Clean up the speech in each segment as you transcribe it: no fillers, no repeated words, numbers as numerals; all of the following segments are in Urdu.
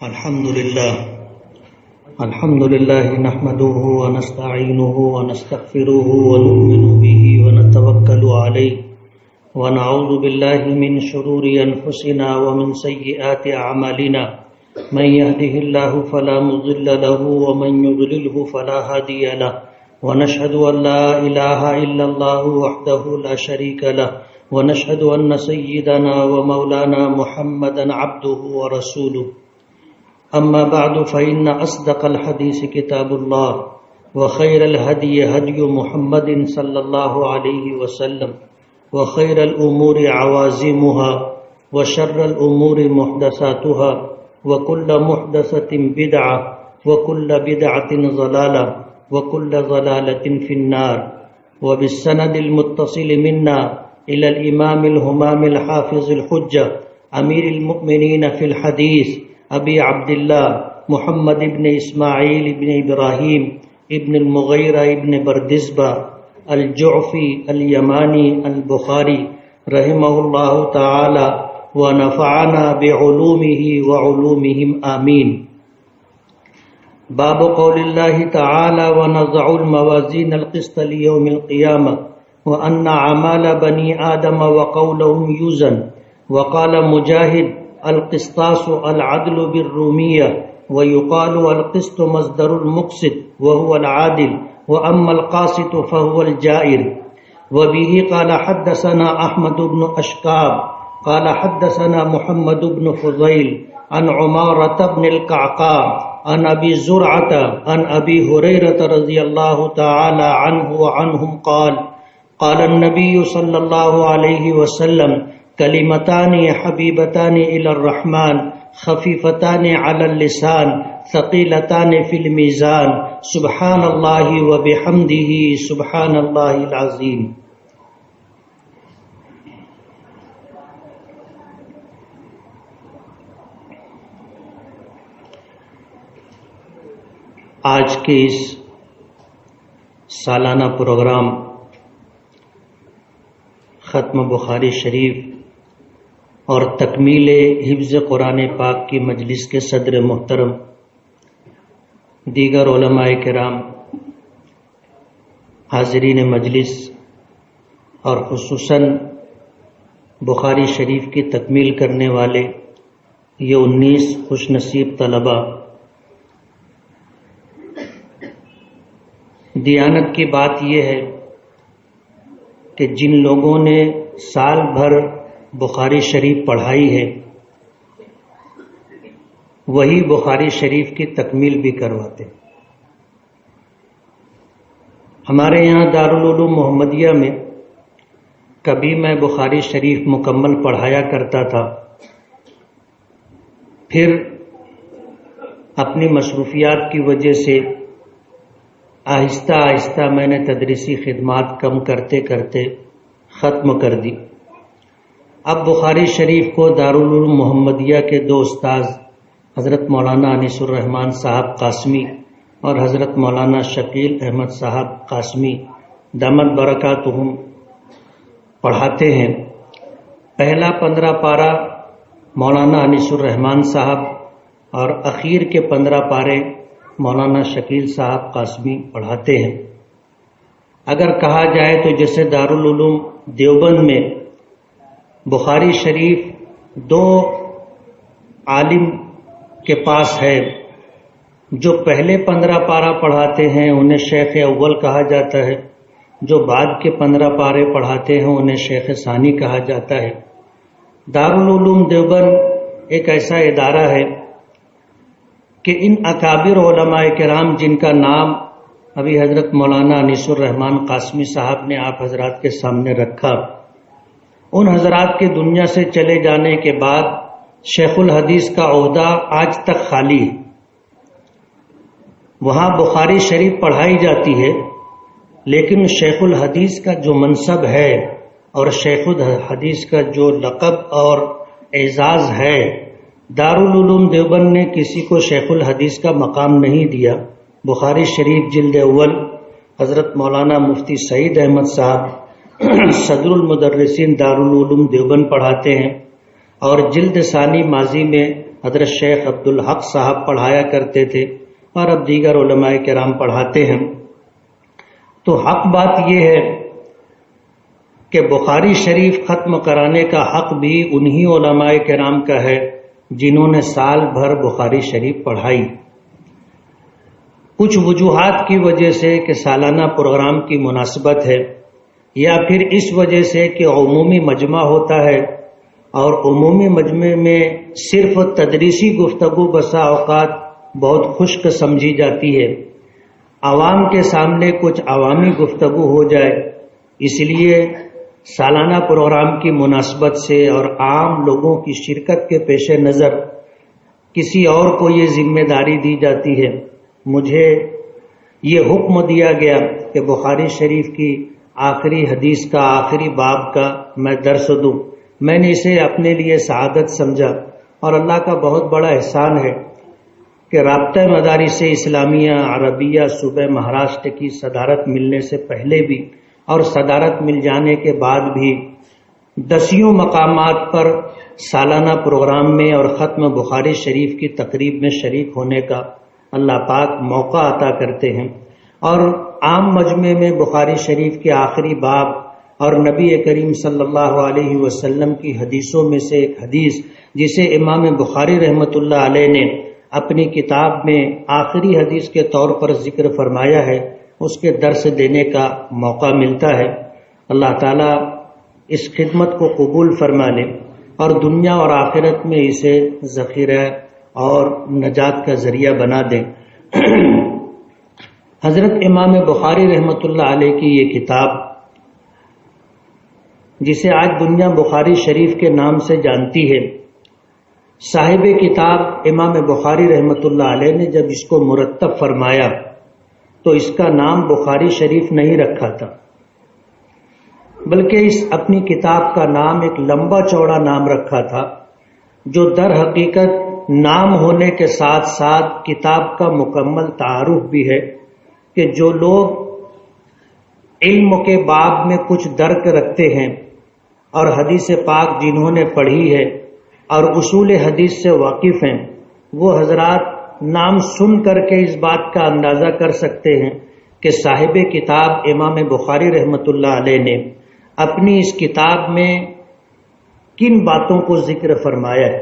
الحمد لله نحمده ونستعينه ونستغفره ونؤمن به ونتوكل عليه ونعوذ بالله من شرور أنفسنا ومن سيئات أعمالنا من يهده الله فلا مضل له ومن يضلله فلا هادي له ونشهد أن لا إله إلا الله وحده لا شريك له ونشهد أن سيدنا ومولانا محمدا عبده ورسوله أما بعد فإن أصدق الحديث كتاب الله وخير الهدي هدي محمد صلى الله عليه وسلم وخير الأمور عوازمها وشر الأمور محدثاتها وكل محدثة بدعة وكل بدعة ضلالة وكل ضلالة في النار. وبالسند المتصل منا إلى الإمام الهمام الحافظ الحجة أمير المؤمنين في الحديث أبي عبد الله محمد بن إسماعيل بن إبراهيم ابن المغيرة ابن بردزبة الجعفي اليماني البخاري رحمه الله تعالى ونفعنا بعلومه وعلومهم آمين. باب قول الله تعالى ونضع الموازين القسط ليوم القيامة وأن أعمال بني آدم وقولهم يوزن. وقال مجاهد القسطاس العدل بالرومية ويقال القسط مصدر المقسط وهو العادل وأما القاسط فهو الجائر. وبه قال حدثنا أحمد بن أشكاب قال حدثنا محمد بن فضيل عن عمارة بن القعقاع عن أبي زرعة عن أبي هريرة رضي الله تعالى عنه وعنهم قال قال النبي صلى الله عليه وسلم کلمتان حبیبتان الی الرحمن خفیفتان علی اللسان ثقیلتان فی المیزان سبحان اللہ وبحمدہ سبحان اللہ العظیم. آج کے اس سالانہ پروگرام ختم بخاری شریف اور تکمیل حفظ قرآن پاک کی مجلس کے صدر محترم، دیگر علماء کرام، حاضرین مجلس اور خصوصاً بخاری شریف کی تکمیل کرنے والے یہ 19 خوش نصیب طلباء، دیانت کی بات یہ ہے کہ جن لوگوں نے سال بھر بخاری شریف پڑھائی ہے وہی بخاری شریف کی تکمیل بھی کرواتے. ہمارے یہاں دارالعلوم محمدیہ میں کبھی میں بخاری شریف مکمل پڑھایا کرتا تھا، پھر اپنی مصروفیات کی وجہ سے آہستہ آہستہ میں نے تدریسی خدمات کم کرتے کرتے ختم کر دی. اب بخاری شریف کو دارالعلوم محمدیہ کے 2 استاذ حضرت مولانا انیس الرحمن صاحب قاسمی اور حضرت مولانا شکیل احمد صاحب قاسمی دامت برکاتہم پڑھاتے ہیں. پہلا 15 پارہ مولانا انیس الرحمن صاحب اور اخیر کے 15 پارے مولانا شکیل صاحب قاسمی پڑھاتے ہیں. اگر کہا جائے تو جیسے دارالعلوم دیوبند میں بخاری شریف 2 عالم کے پاس ہے، جو پہلے 15 پارہ پڑھاتے ہیں انہیں شیخ اول کہا جاتا ہے، جو بعد کے 15 پارے پڑھاتے ہیں انہیں شیخ ثانی کہا جاتا ہے. دارالعلوم دیوبند ایک ایسا ادارہ ہے کہ ان اکابر علماء کرام جن کا نام ابھی حضرت مولانا انیس الرحمن قاسمی صاحب نے آپ حضرات کے سامنے رکھا، ان حضرات کے دنیا سے چلے جانے کے بعد شیخ الحدیث کا عہدہ آج تک خالی ہے. وہاں بخاری شریف پڑھائی جاتی ہے، لیکن شیخ الحدیث کا جو منصب ہے اور شیخ الحدیث کا جو لقب اور اعزاز ہے، دارالعلوم دیوبند نے کسی کو شیخ الحدیث کا مقام نہیں دیا. بخاری شریف جلد اول حضرت مولانا مفتی سعید احمد صاحب صدر المدرسین دارالعلوم دیوبند پڑھاتے ہیں، اور جلد ثانی ماضی میں حضرت شیخ عبدالحق صاحب پڑھایا کرتے تھے اور اب دیگر علماء کرام پڑھاتے ہیں۔ تو حق بات یہ ہے کہ بخاری شریف ختم کرانے کا حق بھی انہی علماء کرام کا ہے جنہوں نے سال بھر بخاری شریف پڑھائی۔ کچھ وجوہات کی وجہ سے کہ سالانہ پروگرام کی مناسبت ہے، یا پھر اس وجہ سے کہ عمومی مجمع ہوتا ہے اور عمومی مجمع میں صرف تدریسی گفتگو بسا اوقات بہت خشک سمجھی جاتی ہے، عوام کے سامنے کچھ عوامی گفتگو ہو جائے، اس لیے سالانہ پروگرام کی مناسبت سے اور عام لوگوں کی شرکت کے پیش نظر کسی اور کو یہ ذمہ داری دی جاتی ہے۔ مجھے یہ حکم دیا گیا کہ بخاری شریف کی آخری حدیث کا آخری باب کا میں درس دوں۔ میں نے اسے اپنے لیے سعادت سمجھا، اور اللہ کا بہت بڑا احسان ہے کہ رابطہ مدارس اسلامیہ عربیہ صوبہ مہاراشٹر کی صدارت ملنے سے پہلے بھی اور صدارت مل جانے کے بعد بھی دسیوں مقامات پر سالانہ پروگرام میں اور ختم بخاری شریف کی تقریب میں شریک ہونے کا اللہ پاک موقع عطا کرتے ہیں، اور عام مجمع میں بخاری شریف کے آخری باب اور نبی کریم صلی اللہ علیہ وسلم کی حدیثوں میں سے ایک حدیث جسے امام بخاری رحمۃ اللہ علیہ نے اپنی کتاب میں آخری حدیث کے طور پر ذکر فرمایا ہے، اس کے درس دینے کا موقع ملتا ہے۔ اللہ تعالیٰ اس خدمت کو قبول فرما لے اور دنیا اور آخرت میں اسے ذخیرہ اور نجات کا ذریعہ بنا دیں۔ حضرت امام بخاری رحمۃ اللہ علیہ کی یہ کتاب، جسے آج دنیا بخاری شریف کے نام سے جانتی ہے، صاحب کتاب امام بخاری رحمۃ اللہ علیہ نے جب اس کو مرتب فرمایا تو اس کا نام بخاری شریف نہیں رکھا تھا، بلکہ اس اپنی کتاب کا نام ایک لمبا چوڑا نام رکھا تھا، جو در حقیقت نام ہونے کے ساتھ ساتھ کتاب کا مکمل تعارف بھی ہے، کہ جو لوگ علم کے باب میں کچھ درک رکھتے ہیں اور حدیث پاک جنہوں نے پڑھی ہے اور اصول حدیث سے واقف ہیں، وہ حضرات نام سن کر کے اس بات کا اندازہ کر سکتے ہیں کہ صاحب کتاب امام بخاری رحمۃ اللہ علیہ نے اپنی اس کتاب میں کن باتوں کو ذکر فرمایا ہے۔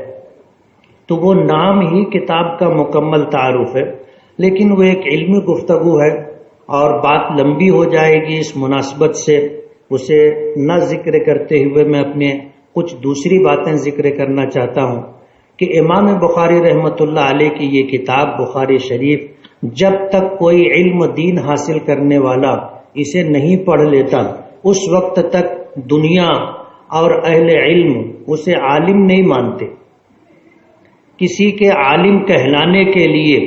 تو وہ نام ہی کتاب کا مکمل تعارف ہے، لیکن وہ ایک علمی گفتگو ہے اور بات لمبی ہو جائے گی، اس مناسبت سے اسے نہ ذکر کرتے ہوئے میں اپنے کچھ دوسری باتیں ذکر کرنا چاہتا ہوں کہ امام بخاری رحمۃ اللہ علیہ کی یہ کتاب بخاری شریف جب تک کوئی علم دین حاصل کرنے والا اسے نہیں پڑھ لیتا، اس وقت تک دنیا اور اہل علم اسے عالم نہیں مانتے۔ کسی کے عالم کہلانے کے لیے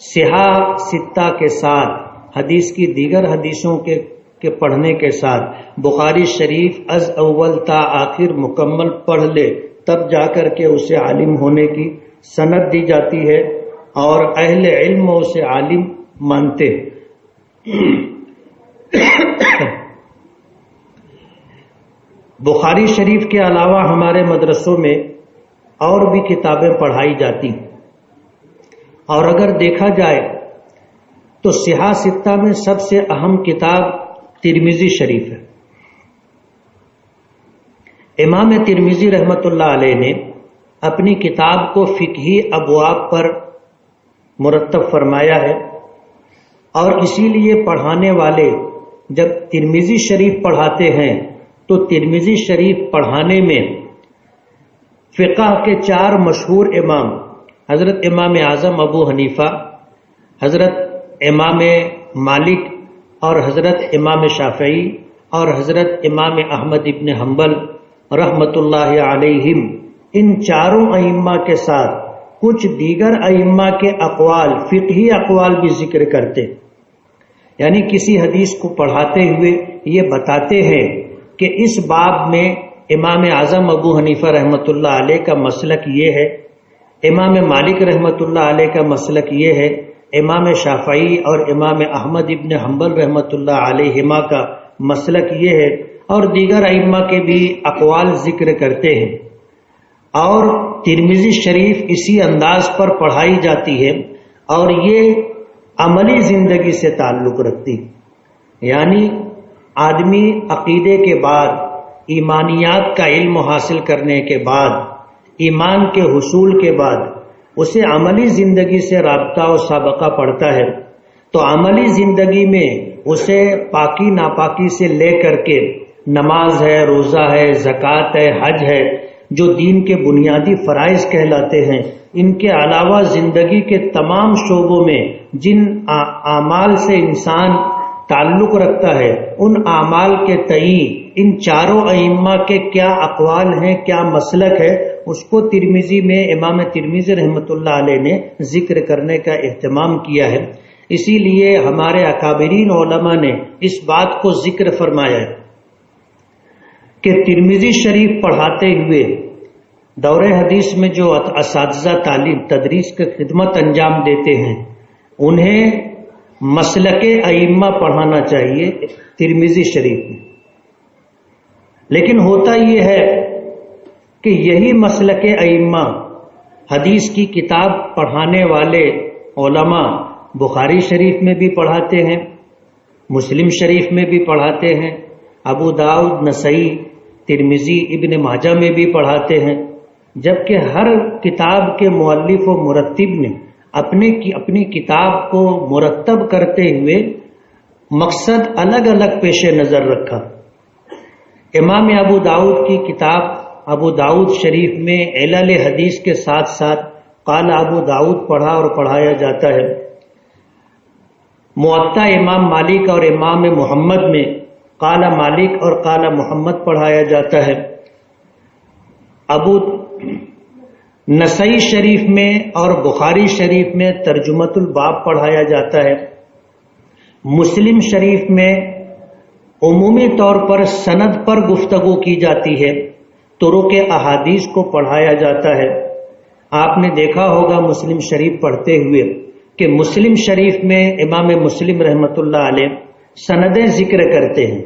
صحاح ستہ کے ساتھ حدیث کی دیگر حدیثوں کے پڑھنے کے ساتھ بخاری شریف از اول تا آخر مکمل پڑھ لے، تب جا کر کے اسے عالم ہونے کی سند دی جاتی ہے اور اہل علم اسے عالم مانتے۔ بخاری شریف کے علاوہ ہمارے مدرسوں میں اور بھی کتابیں پڑھائی جاتی، اور اگر دیکھا جائے تو صحاح ستہ میں سب سے اہم کتاب ترمذی شریف ہے۔ امام ترمذی رحمۃ اللہ علیہ نے اپنی کتاب کو فقہی ابواب پر مرتب فرمایا ہے، اور اسی لیے پڑھانے والے جب ترمذی شریف پڑھاتے ہیں تو ترمذی شریف پڑھانے میں فقہ کے 4 مشہور امام حضرت امام اعظم ابو حنیفہ، حضرت امام مالک اور حضرت امام شافعی اور حضرت امام احمد ابن حنبل رحمۃ اللہ علیہم، ان 4 ائمہ کے ساتھ کچھ دیگر ائمہ کے اقوال، فقہی اقوال بھی ذکر کرتے، یعنی کسی حدیث کو پڑھاتے ہوئے یہ بتاتے ہیں کہ اس باب میں امام اعظم ابو حنیفہ رحمۃ اللہ علیہ کا مسلک یہ ہے، امام مالک رحمۃ اللہ علیہ کا مسلک یہ ہے، امام شافعی اور امام احمد ابن حنبل رحمۃ اللہ علیہما کا مسلک یہ ہے، اور دیگر ائمہ کے بھی اقوال ذکر کرتے ہیں۔ اور ترمذی شریف اسی انداز پر پڑھائی جاتی ہے اور یہ عملی زندگی سے تعلق رکھتی، یعنی آدمی عقیدے کے بعد، ایمانیات کا علم حاصل کرنے کے بعد، ایمان کے حصول کے بعد اسے عملی زندگی سے رابطہ و سابقہ پڑتا ہے، تو عملی زندگی میں اسے پاکی ناپاکی سے لے کر کے نماز ہے، روزہ ہے، زکوٰۃ ہے، حج ہے، جو دین کے بنیادی فرائض کہلاتے ہیں، ان کے علاوہ زندگی کے تمام شعبوں میں جن اعمال سے انسان تعلق رکھتا ہے، ان اعمال کے تئیں ان چاروں ائمہ کے کیا اقوال ہیں، کیا مسلک ہے، اس کو ترمذی میں امام ترمذی رحمۃ اللہ علیہ نے ذکر کرنے کا اہتمام کیا ہے۔ اسی لیے ہمارے اکابرین علماء نے اس بات کو ذکر فرمایا ہے کہ ترمذی شریف پڑھاتے ہوئے دور حدیث میں جو اساتذہ تعلیم تدریس کی خدمت انجام دیتے ہیں انہیں مسلک ائمہ پڑھانا چاہیے ترمذی شریف میں، لیکن ہوتا یہ ہے کہ یہی مسلک ائمہ حدیث کی کتاب پڑھانے والے علماء بخاری شریف میں بھی پڑھاتے ہیں، مسلم شریف میں بھی پڑھاتے ہیں، ابو داؤد، نسائی، ترمذی، ابن ماجہ میں بھی پڑھاتے ہیں، جبکہ ہر کتاب کے مؤلف و مرتب نے اپنی کتاب کو مرتب کرتے ہوئے مقصد الگ الگ پیش نظر رکھا۔ امام ابو داؤد کی کتاب ابو داؤد شریف میں علل حدیث کے ساتھ ساتھ قال ابو داؤد پڑھا اور پڑھایا جاتا ہے۔ موطا امام مالک اور امام محمد میں قال مالک اور قال محمد پڑھایا جاتا ہے۔ ابو نسائی شریف میں اور بخاری شریف میں ترجمۃ الباب پڑھایا جاتا ہے۔ مسلم شریف میں عمومی طور پر سند پر گفتگو کی جاتی ہے، طرق احادیث کو پڑھایا جاتا ہے۔ آپ نے دیکھا ہوگا مسلم شریف پڑھتے ہوئے کہ مسلم شریف میں امام مسلم رحمۃ اللہ علیہ سندیں ذکر کرتے ہیں،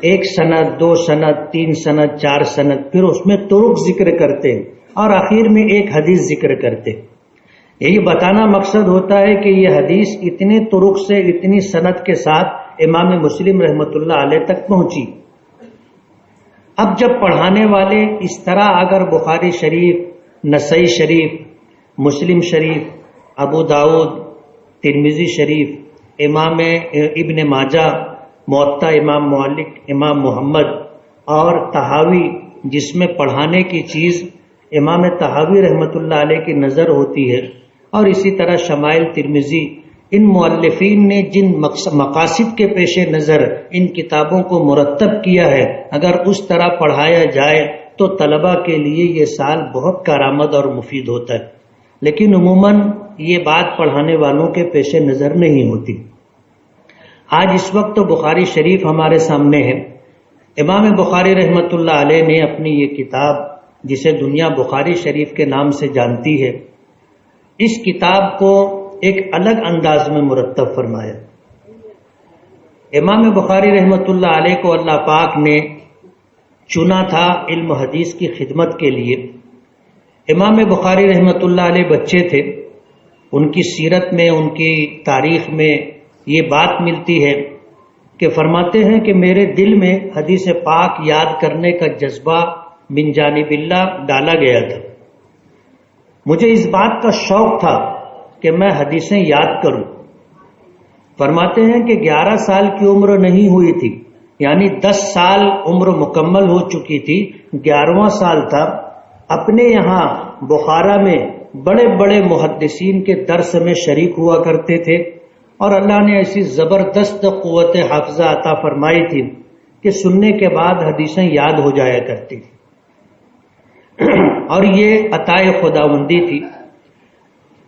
1 سند، 2 سند، 3 سند، 4 سند، پھر اس میں طرق ذکر کرتے ہیں اور آخر میں ایک حدیث ذکر کرتے ہیں۔ یہی بتانا مقصد ہوتا ہے کہ یہ حدیث اتنے طرق سے، اتنی سند کے ساتھ امام مسلم رحمۃ اللہ علیہ تک پہنچی۔ اب جب پڑھانے والے اس طرح اگر بخاری شریف، نسائی شریف، مسلم شریف، ابو داؤد، ترمذی شریف، امام ابن ماجہ، موطا امام مالک، امام محمد اور طحاوی، جس میں پڑھانے کی چیز امام طحاوی رحمۃ اللہ علیہ کی نظر ہوتی ہے، اور اسی طرح شمائل ترمذی، ان مؤلفین نے جن مقاصد کے پیش نظر ان کتابوں کو مرتب کیا ہے، اگر اس طرح پڑھایا جائے تو طلبہ کے لیے یہ سال بہت کارآمد اور مفید ہوتا ہے، لیکن عموماً یہ بات پڑھانے والوں کے پیش نظر نہیں ہوتی۔ آج اس وقت تو بخاری شریف ہمارے سامنے ہے۔ امام بخاری رحمۃ اللہ علیہ نے اپنی یہ کتاب، جسے دنیا بخاری شریف کے نام سے جانتی ہے، اس کتاب کو ایک الگ انداز میں مرتب فرمایا۔ امام بخاری رحمۃ اللہ علیہ کو اللہ پاک نے چنا تھا علم حدیث کی خدمت کے لیے۔ امام بخاری رحمۃ اللہ علیہ بچے تھے، ان کی سیرت میں، ان کی تاریخ میں یہ بات ملتی ہے کہ فرماتے ہیں کہ میرے دل میں حدیث پاک یاد کرنے کا جذبہ من جانب اللہ ڈالا گیا تھا۔ مجھے اس بات کا شوق تھا کہ میں حدیثیں یاد کروں۔ فرماتے ہیں کہ 11 سال کی عمر نہیں ہوئی تھی، یعنی 10 سال عمر مکمل ہو چکی تھی، 11واں سال تھا۔ اپنے یہاں بخارا میں بڑے بڑے محدثین کے درس میں شریک ہوا کرتے تھے، اور اللہ نے ایسی زبردست قوت حافظہ عطا فرمائی تھی کہ سننے کے بعد حدیثیں یاد ہو جایا کرتی تھی، اور یہ عطائے خداوندی تھی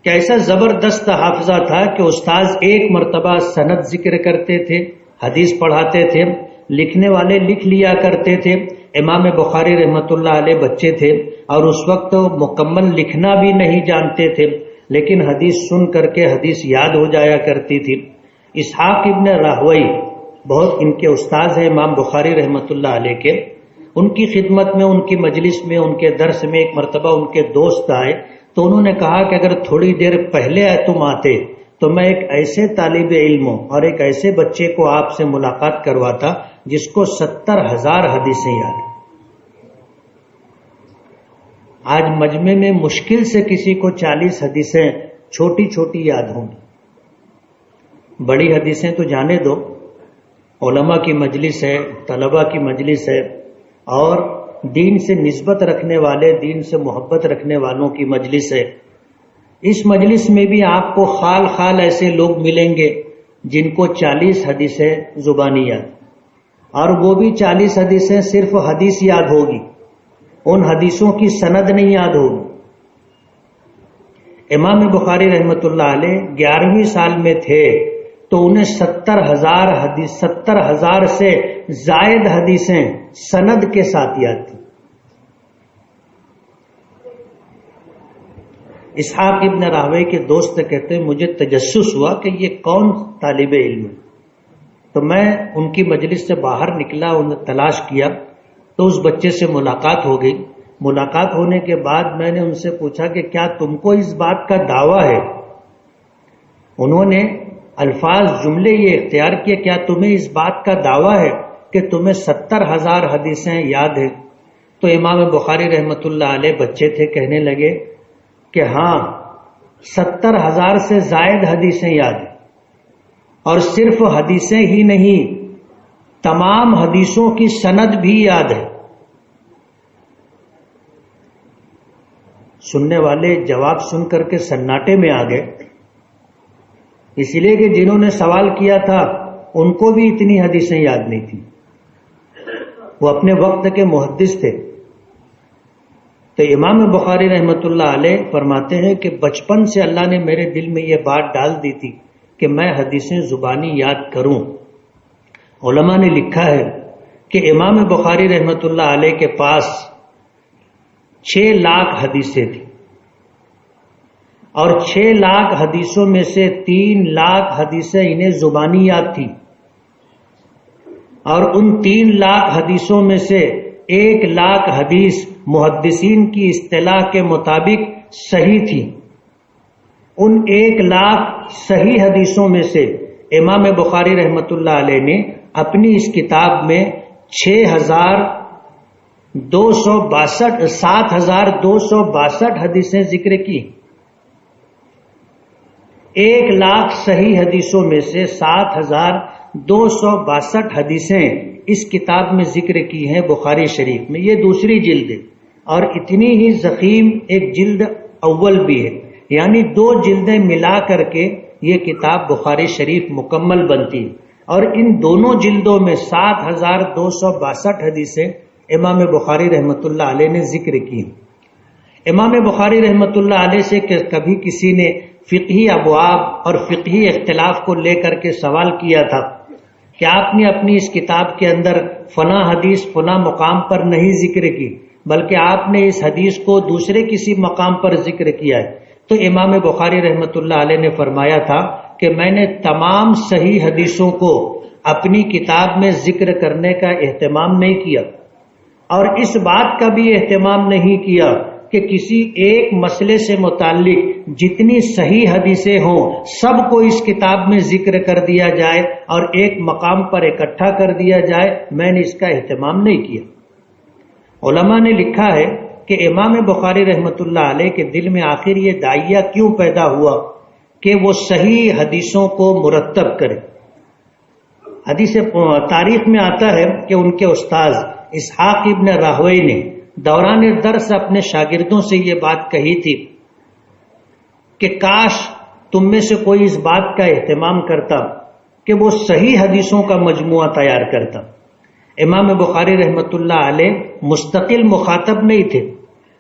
کہ ایسا زبردست حافظہ تھا کہ استاذ ایک مرتبہ سند ذکر کرتے تھے، حدیث پڑھاتے تھے، لکھنے والے لکھ لیا کرتے تھے۔ امام بخاری رحمۃ اللہ علیہ بچے تھے اور اس وقت مکمل لکھنا بھی نہیں جانتے تھے، لیکن حدیث سن کر کے حدیث یاد ہو جایا کرتی تھی۔ اسحاق ابن راہوئی بہت ان کے استاذ ہیں امام بخاری رحمۃ اللہ علیہ کے، ان کی خدمت میں، ان کی مجلس میں، ان کے درس میں ایک مرتبہ ان کے دوست آئے تو انہوں نے کہا کہ اگر تھوڑی دیر پہلے تم آتے تو میں ایک ایسے طالب علم اور ایک ایسے بچے کو آپ سے ملاقات کرواتا جس کو 70,000 حدیثیں یاد ہیں۔ آج مجمع میں مشکل سے کسی کو 40 حدیثیں چھوٹی چھوٹی یاد ہوں گی، بڑی حدیثیں تو جانے دو، علماء کی مجلس ہے، طلباء کی مجلس ہے، اور دین سے نسبت رکھنے والے، دین سے محبت رکھنے والوں کی مجلس ہے۔ اس مجلس میں بھی آپ کو خال خال ایسے لوگ ملیں گے جن کو 40 حدیثیں زبانی یاد، اور وہ بھی 40 حدیثیں صرف حدیث یاد ہوگی، ان حدیثوں کی سند نہیں یاد ہوگی۔ امام بخاری رحمۃ اللہ علیہ 11ویں سال میں تھے تو انہیں 70,000 سے زائد حدیثیں سند کے ساتھ یاد تھی۔ اسحاق ابن راہوی کے دوست کہتے ہیں مجھے تجسس ہوا کہ یہ کون طالب علم ہے، تو میں ان کی مجلس سے باہر نکلا، انہیں تلاش کیا تو اس بچے سے ملاقات ہو گئی۔ ملاقات ہونے کے بعد میں نے ان سے پوچھا کہ کیا تم کو اس بات کا دعویٰ ہے؟ انہوں نے الفاظ جملے یہ اختیار کیے، کیا تمہیں اس بات کا دعویٰ ہے کہ تمہیں 70,000 حدیثیں یاد ہیں؟ تو امام بخاری رحمۃ اللہ علیہ بچے تھے، کہنے لگے کہ ہاں 70,000 سے زائد حدیثیں یاد ہیں، اور صرف حدیثیں ہی نہیں، تمام حدیثوں کی سند بھی یاد ہے۔ سننے والے جواب سن کر کے سناٹے میں آ گئے، اس لیے کہ جنہوں نے سوال کیا تھا ان کو بھی اتنی حدیثیں یاد نہیں تھی، وہ اپنے وقت کے محدث تھے۔ تو امام بخاری رحمۃ اللہ علیہ فرماتے ہیں کہ بچپن سے اللہ نے میرے دل میں یہ بات ڈال دی تھی کہ میں حدیثیں زبانی یاد کروں۔ علماء نے لکھا ہے کہ امام بخاری رحمۃ اللہ علیہ کے پاس 6 لاکھ حدیثیں تھیں، اور 6 لاکھ حدیثوں میں سے 3 لاکھ حدیثیں انہیں زبانی یاد تھی، اور ان 3 لاکھ حدیثوں میں سے 1 لاکھ حدیث محدثین کی اصطلاح کے مطابق صحیح تھی۔ ان 1 لاکھ صحیح حدیثوں میں سے امام بخاری رحمۃ اللہ علیہ نے اپنی اس کتاب میں 7,262 حدیثیں ذکر کی۔ 1 لاکھ صحیح حدیثوں میں سے 7,262 حدیثیں اس کتاب میں ذکر کی ہیں بخاری شریف میں۔ یہ دوسری جلد ہے، اور اتنی ہی ضخیم ایک جلد اول بھی ہے، یعنی 2 جلدیں ملا کر کے یہ کتاب بخاری شریف مکمل بنتی ہے، اور ان دونوں جلدوں میں 7,262 حدیثیں امام بخاری رحمۃ اللہ علیہ نے ذکر کی۔ امام بخاری رحمۃ اللہ علیہ سے کبھی کسی نے فقہی ابواب اور فقہی اختلاف کو لے کر کے سوال کیا تھا کہ آپ نے اپنی اس کتاب کے اندر فلاں حدیث فلاں مقام پر نہیں ذکر کی، بلکہ آپ نے اس حدیث کو دوسرے کسی مقام پر ذکر کیا ہے۔ تو امام بخاری رحمۃ اللہ علیہ نے فرمایا تھا کہ میں نے تمام صحیح حدیثوں کو اپنی کتاب میں ذکر کرنے کا اہتمام نہیں کیا، اور اس بات کا بھی اہتمام نہیں کیا کہ کسی ایک مسئلے سے متعلق جتنی صحیح حدیثیں ہوں سب کو اس کتاب میں ذکر کر دیا جائے اور ایک مقام پر اکٹھا کر دیا جائے، میں نے اس کا اہتمام نہیں کیا۔ علماء نے لکھا ہے کہ امام بخاری رحمۃ اللہ علیہ کے دل میں آخر یہ داعیہ کیوں پیدا ہوا کہ وہ صحیح حدیثوں کو مرتب کرے۔ حدیث تاریخ میں آتا ہے کہ ان کے استاذ اسحاق ابن راہوی نے دوران درس اپنے شاگردوں سے یہ بات کہی تھی کہ کاش تم میں سے کوئی اس بات کا اہتمام کرتا کہ وہ صحیح حدیثوں کا مجموعہ تیار کرتا۔ امام بخاری رحمۃ اللہ علیہ مستقل مخاطب نہیں تھے،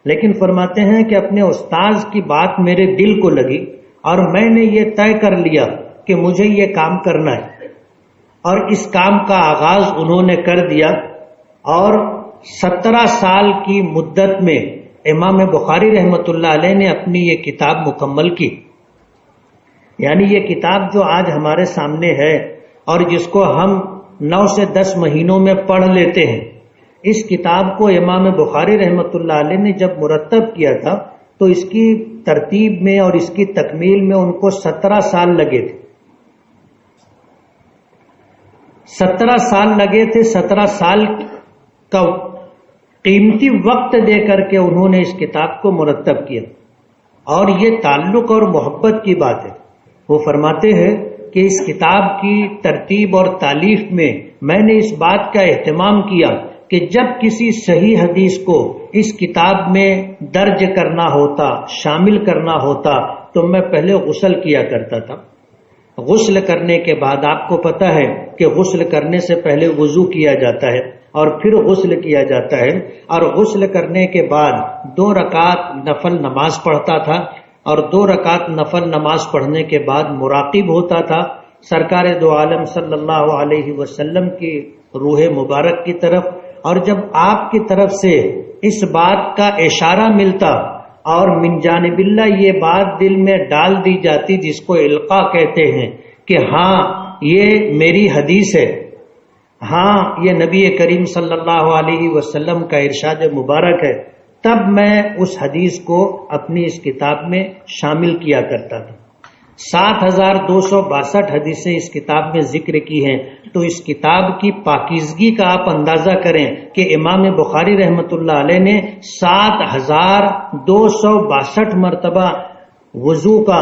لیکن فرماتے ہیں کہ اپنے استاذ کی بات میرے دل کو لگی اور میں نے یہ طے کر لیا کہ مجھے یہ کام کرنا ہے، اور اس کام کا آغاز انہوں نے کر دیا، اور 17 سال کی مدت میں امام بخاری رحمۃ اللہ علیہ نے اپنی یہ کتاب مکمل کی۔ یعنی یہ کتاب جو آج ہمارے سامنے ہے اور جس کو ہم 9 سے 10 مہینوں میں پڑھ لیتے ہیں، اس کتاب کو امام بخاری رحمۃ اللہ علیہ نے جب مرتب کیا تھا تو اس کی ترتیب میں اور اس کی تکمیل میں ان کو 17 سال لگے تھے. 17 سال لگے تھے. 17 سال کا قیمتی وقت دے کر کے انہوں نے اس کتاب کو مرتب کیا. اور یہ تعلق اور محبت کی بات ہے. وہ فرماتے ہیں کہ اس کتاب کی ترتیب اور تالیف میں نے اس بات کا اہتمام کیا کہ جب کسی صحیح حدیث کو اس کتاب میں درج کرنا ہوتا، شامل کرنا ہوتا، تو میں پہلے غسل کیا کرتا تھا. غسل کرنے کے بعد آپ کو پتہ ہے کہ غسل کرنے سے پہلے وضو کیا جاتا ہے اور پھر غسل کیا جاتا ہے. اور غسل کرنے کے بعد 2 رکعت نفل نماز پڑھتا تھا اور 2 رکعت نفل نماز پڑھنے کے بعد مراقب ہوتا تھا سرکار دو عالم صلی اللہ علیہ وسلم کی روح مبارک کی طرف. اور جب آپ کی طرف سے اس بات کا اشارہ ملتا اور من جانب اللہ یہ بات دل میں ڈال دی جاتی جس کو القاء کہتے ہیں کہ ہاں یہ میری حدیث ہے، ہاں یہ نبی کریم صلی اللہ علیہ وسلم کا ارشاد مبارک ہے، تب میں اس حدیث کو اپنی اس کتاب میں شامل کیا کرتا تھا. 7262 حدیثیں اس کتاب میں ذکر کی ہیں. تو اس کتاب کی پاکیزگی کا آپ اندازہ کریں کہ امام بخاری رحمۃ اللہ علیہ نے 7262 مرتبہ وضو کا،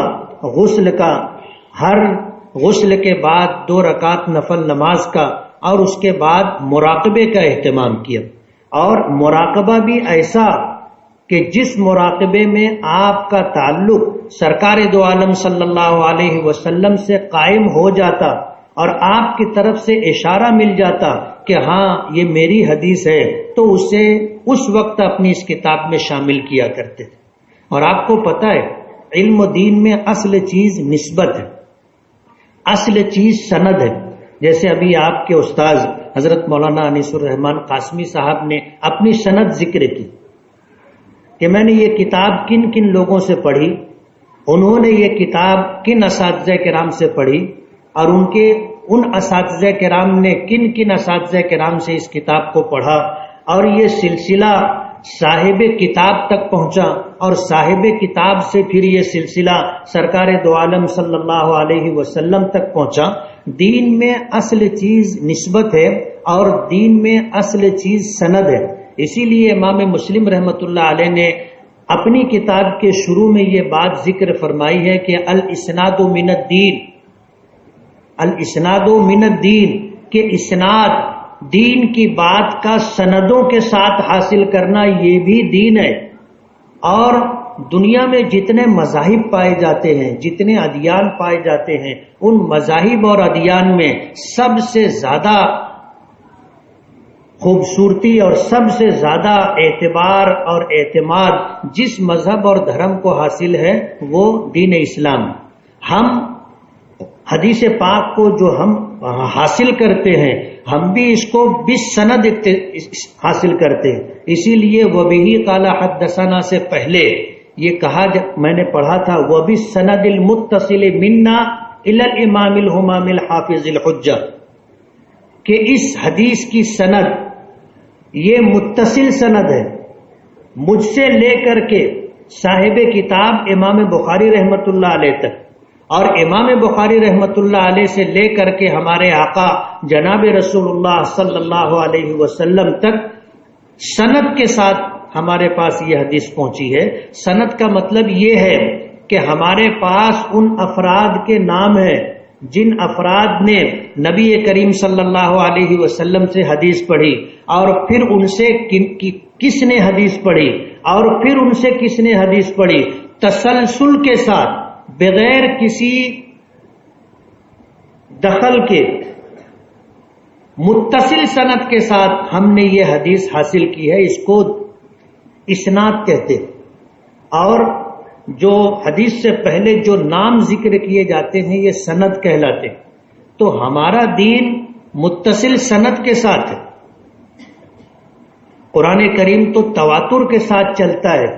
غسل کا، ہر غسل کے بعد 2 رکعت نفل نماز کا اور اس کے بعد مراقبے کا اہتمام کیا. اور مراقبہ بھی ایسا کہ جس مراقبے میں آپ کا تعلق سرکار دو عالم صلی اللہ علیہ وسلم سے قائم ہو جاتا اور آپ کی طرف سے اشارہ مل جاتا کہ ہاں یہ میری حدیث ہے، تو اسے اس وقت اپنی اس کتاب میں شامل کیا کرتے تھے. اور آپ کو پتہ ہے علم و دین میں اصل چیز نسبت ہے، اصل چیز سند ہے. جیسے ابھی آپ کے استاذ حضرت مولانا انیس الرحمان قاسمی صاحب نے اپنی سند ذکر کی کہ میں نے یہ کتاب کن کن لوگوں سے پڑھی، انہوں نے یہ کتاب کن اساتذہ کرام سے پڑھی، اور ان اساتذہ کرام نے کن کن اساتذہ کرام سے اس کتاب کو پڑھا، اور یہ سلسلہ صاحب کتاب تک پہنچا اور صاحب کتاب سے پھر یہ سلسلہ سرکار دو عالم صلی اللہ علیہ وسلم تک پہنچا. دین میں اصل چیز نسبت ہے اور دین میں اصل چیز سند ہے. اسی لیے امام مسلم رحمۃ اللہ علیہ نے اپنی کتاب کے شروع میں یہ بات ذکر فرمائی ہے کہ الاسناد من الدین، الاسناد من الدین، کہ اسناد دین کی بات کا سندوں کے ساتھ حاصل کرنا یہ بھی دین ہے. اور دنیا میں جتنے مذاہب پائے جاتے ہیں، جتنے ادیان پائے جاتے ہیں، ان مذاہب اور ادیان میں سب سے زیادہ خوبصورتی اور سب سے زیادہ اعتبار اور اعتماد جس مذہب اور دھرم کو حاصل ہے وہ دین اسلام. ہم حدیث پاک کو جو ہم حاصل کرتے ہیں ہم بھی اس کو بالسند حاصل کرتے ہیں. اسی لیے وَبِهِ قَالَ حَدَّثَنَا سے پہلے یہ کہا میں نے پڑھا تھا وَبِالسَّنَدِ الْمُتَّصِلِ مِنَّا إِلَى الْإِمَامِ الْهُمَامِ الْحَافِظِ الْحُجَّةِ، کہ اس حدیث کی سند یہ متصل سند ہے مجھ سے لے کر کے صاحب کتاب امام بخاری رحمۃ اللہ علیہ تک، اور امام بخاری رحمۃ اللہ علیہ سے لے کر کے ہمارے آقا جناب رسول اللہ صلی اللہ علیہ وسلم تک سند کے ساتھ ہمارے پاس یہ حدیث پہنچی ہے. سند کا مطلب یہ ہے کہ ہمارے پاس ان افراد کے نام ہیں جن افراد نے نبی کریم صلی اللہ علیہ وسلم سے حدیث پڑھی، اور پھر ان سے کس نے حدیث پڑھی، اور پھر ان سے کس نے حدیث پڑھی، تسلسل کے ساتھ بغیر کسی دخل کے متصل سند کے ساتھ ہم نے یہ حدیث حاصل کی ہے. اس کو اسناد کہتے. اور جو حدیث سے پہلے جو نام ذکر کیے جاتے ہیں یہ سند کہلاتے. تو ہمارا دین متصل سند کے ساتھ ہے. قرآن کریم تو تواتر کے ساتھ چلتا ہے،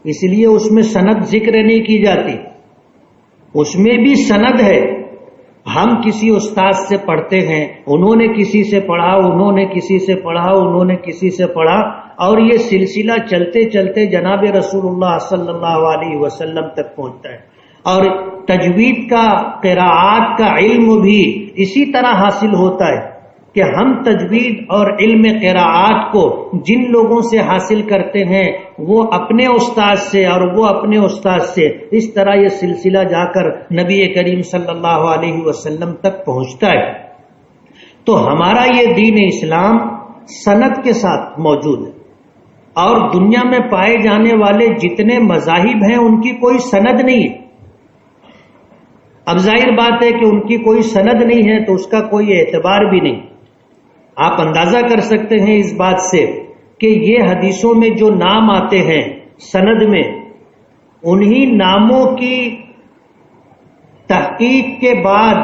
اس لیے اس میں سند ذکر نہیں کی جاتی، اس میں بھی سند ہے. ہم کسی استاد سے پڑھتے ہیں، انہوں نے کسی سے پڑھا، انہوں نے کسی سے پڑھا، انہوں نے کسی سے پڑھا، اور یہ سلسلہ چلتے چلتے جناب رسول اللہ صلی اللہ علیہ وسلم تک پہنچتا ہے۔ اور تجوید کا، قراءات کا علم بھی اسی طرح حاصل ہوتا ہے کہ ہم تجوید اور علم قراءات کو جن لوگوں سے حاصل کرتے ہیں وہ اپنے استاد سے اور وہ اپنے استاد سے، اس طرح یہ سلسلہ جا کر نبی کریم صلی اللہ علیہ وسلم تک پہنچتا ہے۔ تو ہمارا یہ دین اسلام سند کے ساتھ موجود ہے، اور دنیا میں پائے جانے والے جتنے مذاہب ہیں ان کی کوئی سند نہیں ہے۔ اب ظاہر بات ہے کہ ان کی کوئی سند نہیں ہے تو اس کا کوئی اعتبار بھی نہیں۔ آپ اندازہ کر سکتے ہیں اس بات سے کہ یہ حدیثوں میں جو نام آتے ہیں سند میں، انہی ناموں کی تحقیق کے بعد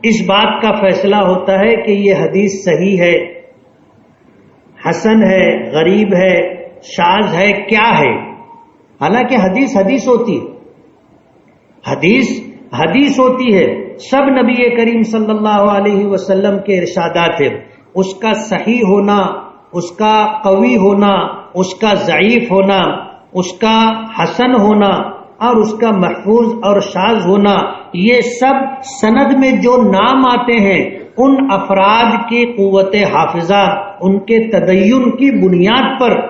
اس بات کا فیصلہ ہوتا ہے کہ یہ حدیث صحیح ہے، حسن ہے، غریب ہے، شاذ ہے، کیا ہے۔ حالانکہ حدیث حدیث ہوتی ہے، حدیث ہوتی ہے، سب نبی کریم صلی اللہ علیہ وسلم کے ارشادات ہیں۔ اس کا صحیح ہونا، اس کا قوی ہونا، اس کا ضعیف ہونا، اس کا حسن ہونا اور اس کا محفوظ اور شاذ ہونا، یہ سب سند میں جو نام آتے ہیں ان افراد کی قوت حافظہ، ان کے تدین کی بنیاد پر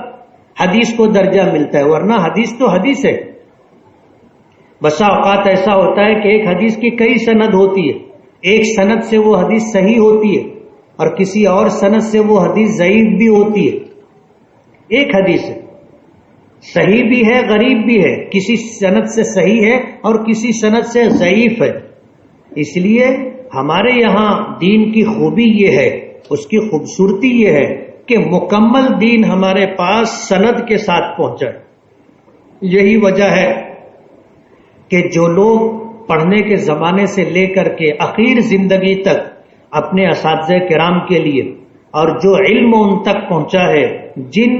حدیث کو درجہ ملتا ہے، ورنہ حدیث تو حدیث ہے۔ بسا اوقات ایسا ہوتا ہے کہ ایک حدیث کی کئی سند ہوتی ہے، ایک سند سے وہ حدیث صحیح ہوتی ہے اور کسی اور سند سے وہ حدیث ضعیف بھی ہوتی ہے۔ ایک حدیث ہے، صحیح بھی ہے، غریب بھی ہے، کسی سند سے صحیح ہے اور کسی سند سے ضعیف ہے۔ اس لیے ہمارے یہاں دین کی خوبی یہ ہے، اس کی خوبصورتی یہ ہے کہ مکمل دین ہمارے پاس سند کے ساتھ پہنچا ہے۔ یہی وجہ ہے کہ جو لوگ پڑھنے کے زمانے سے لے کر کے اخیر زندگی تک اپنے اساتذہ کرام کے لیے، اور جو علم ان تک پہنچا ہے، جن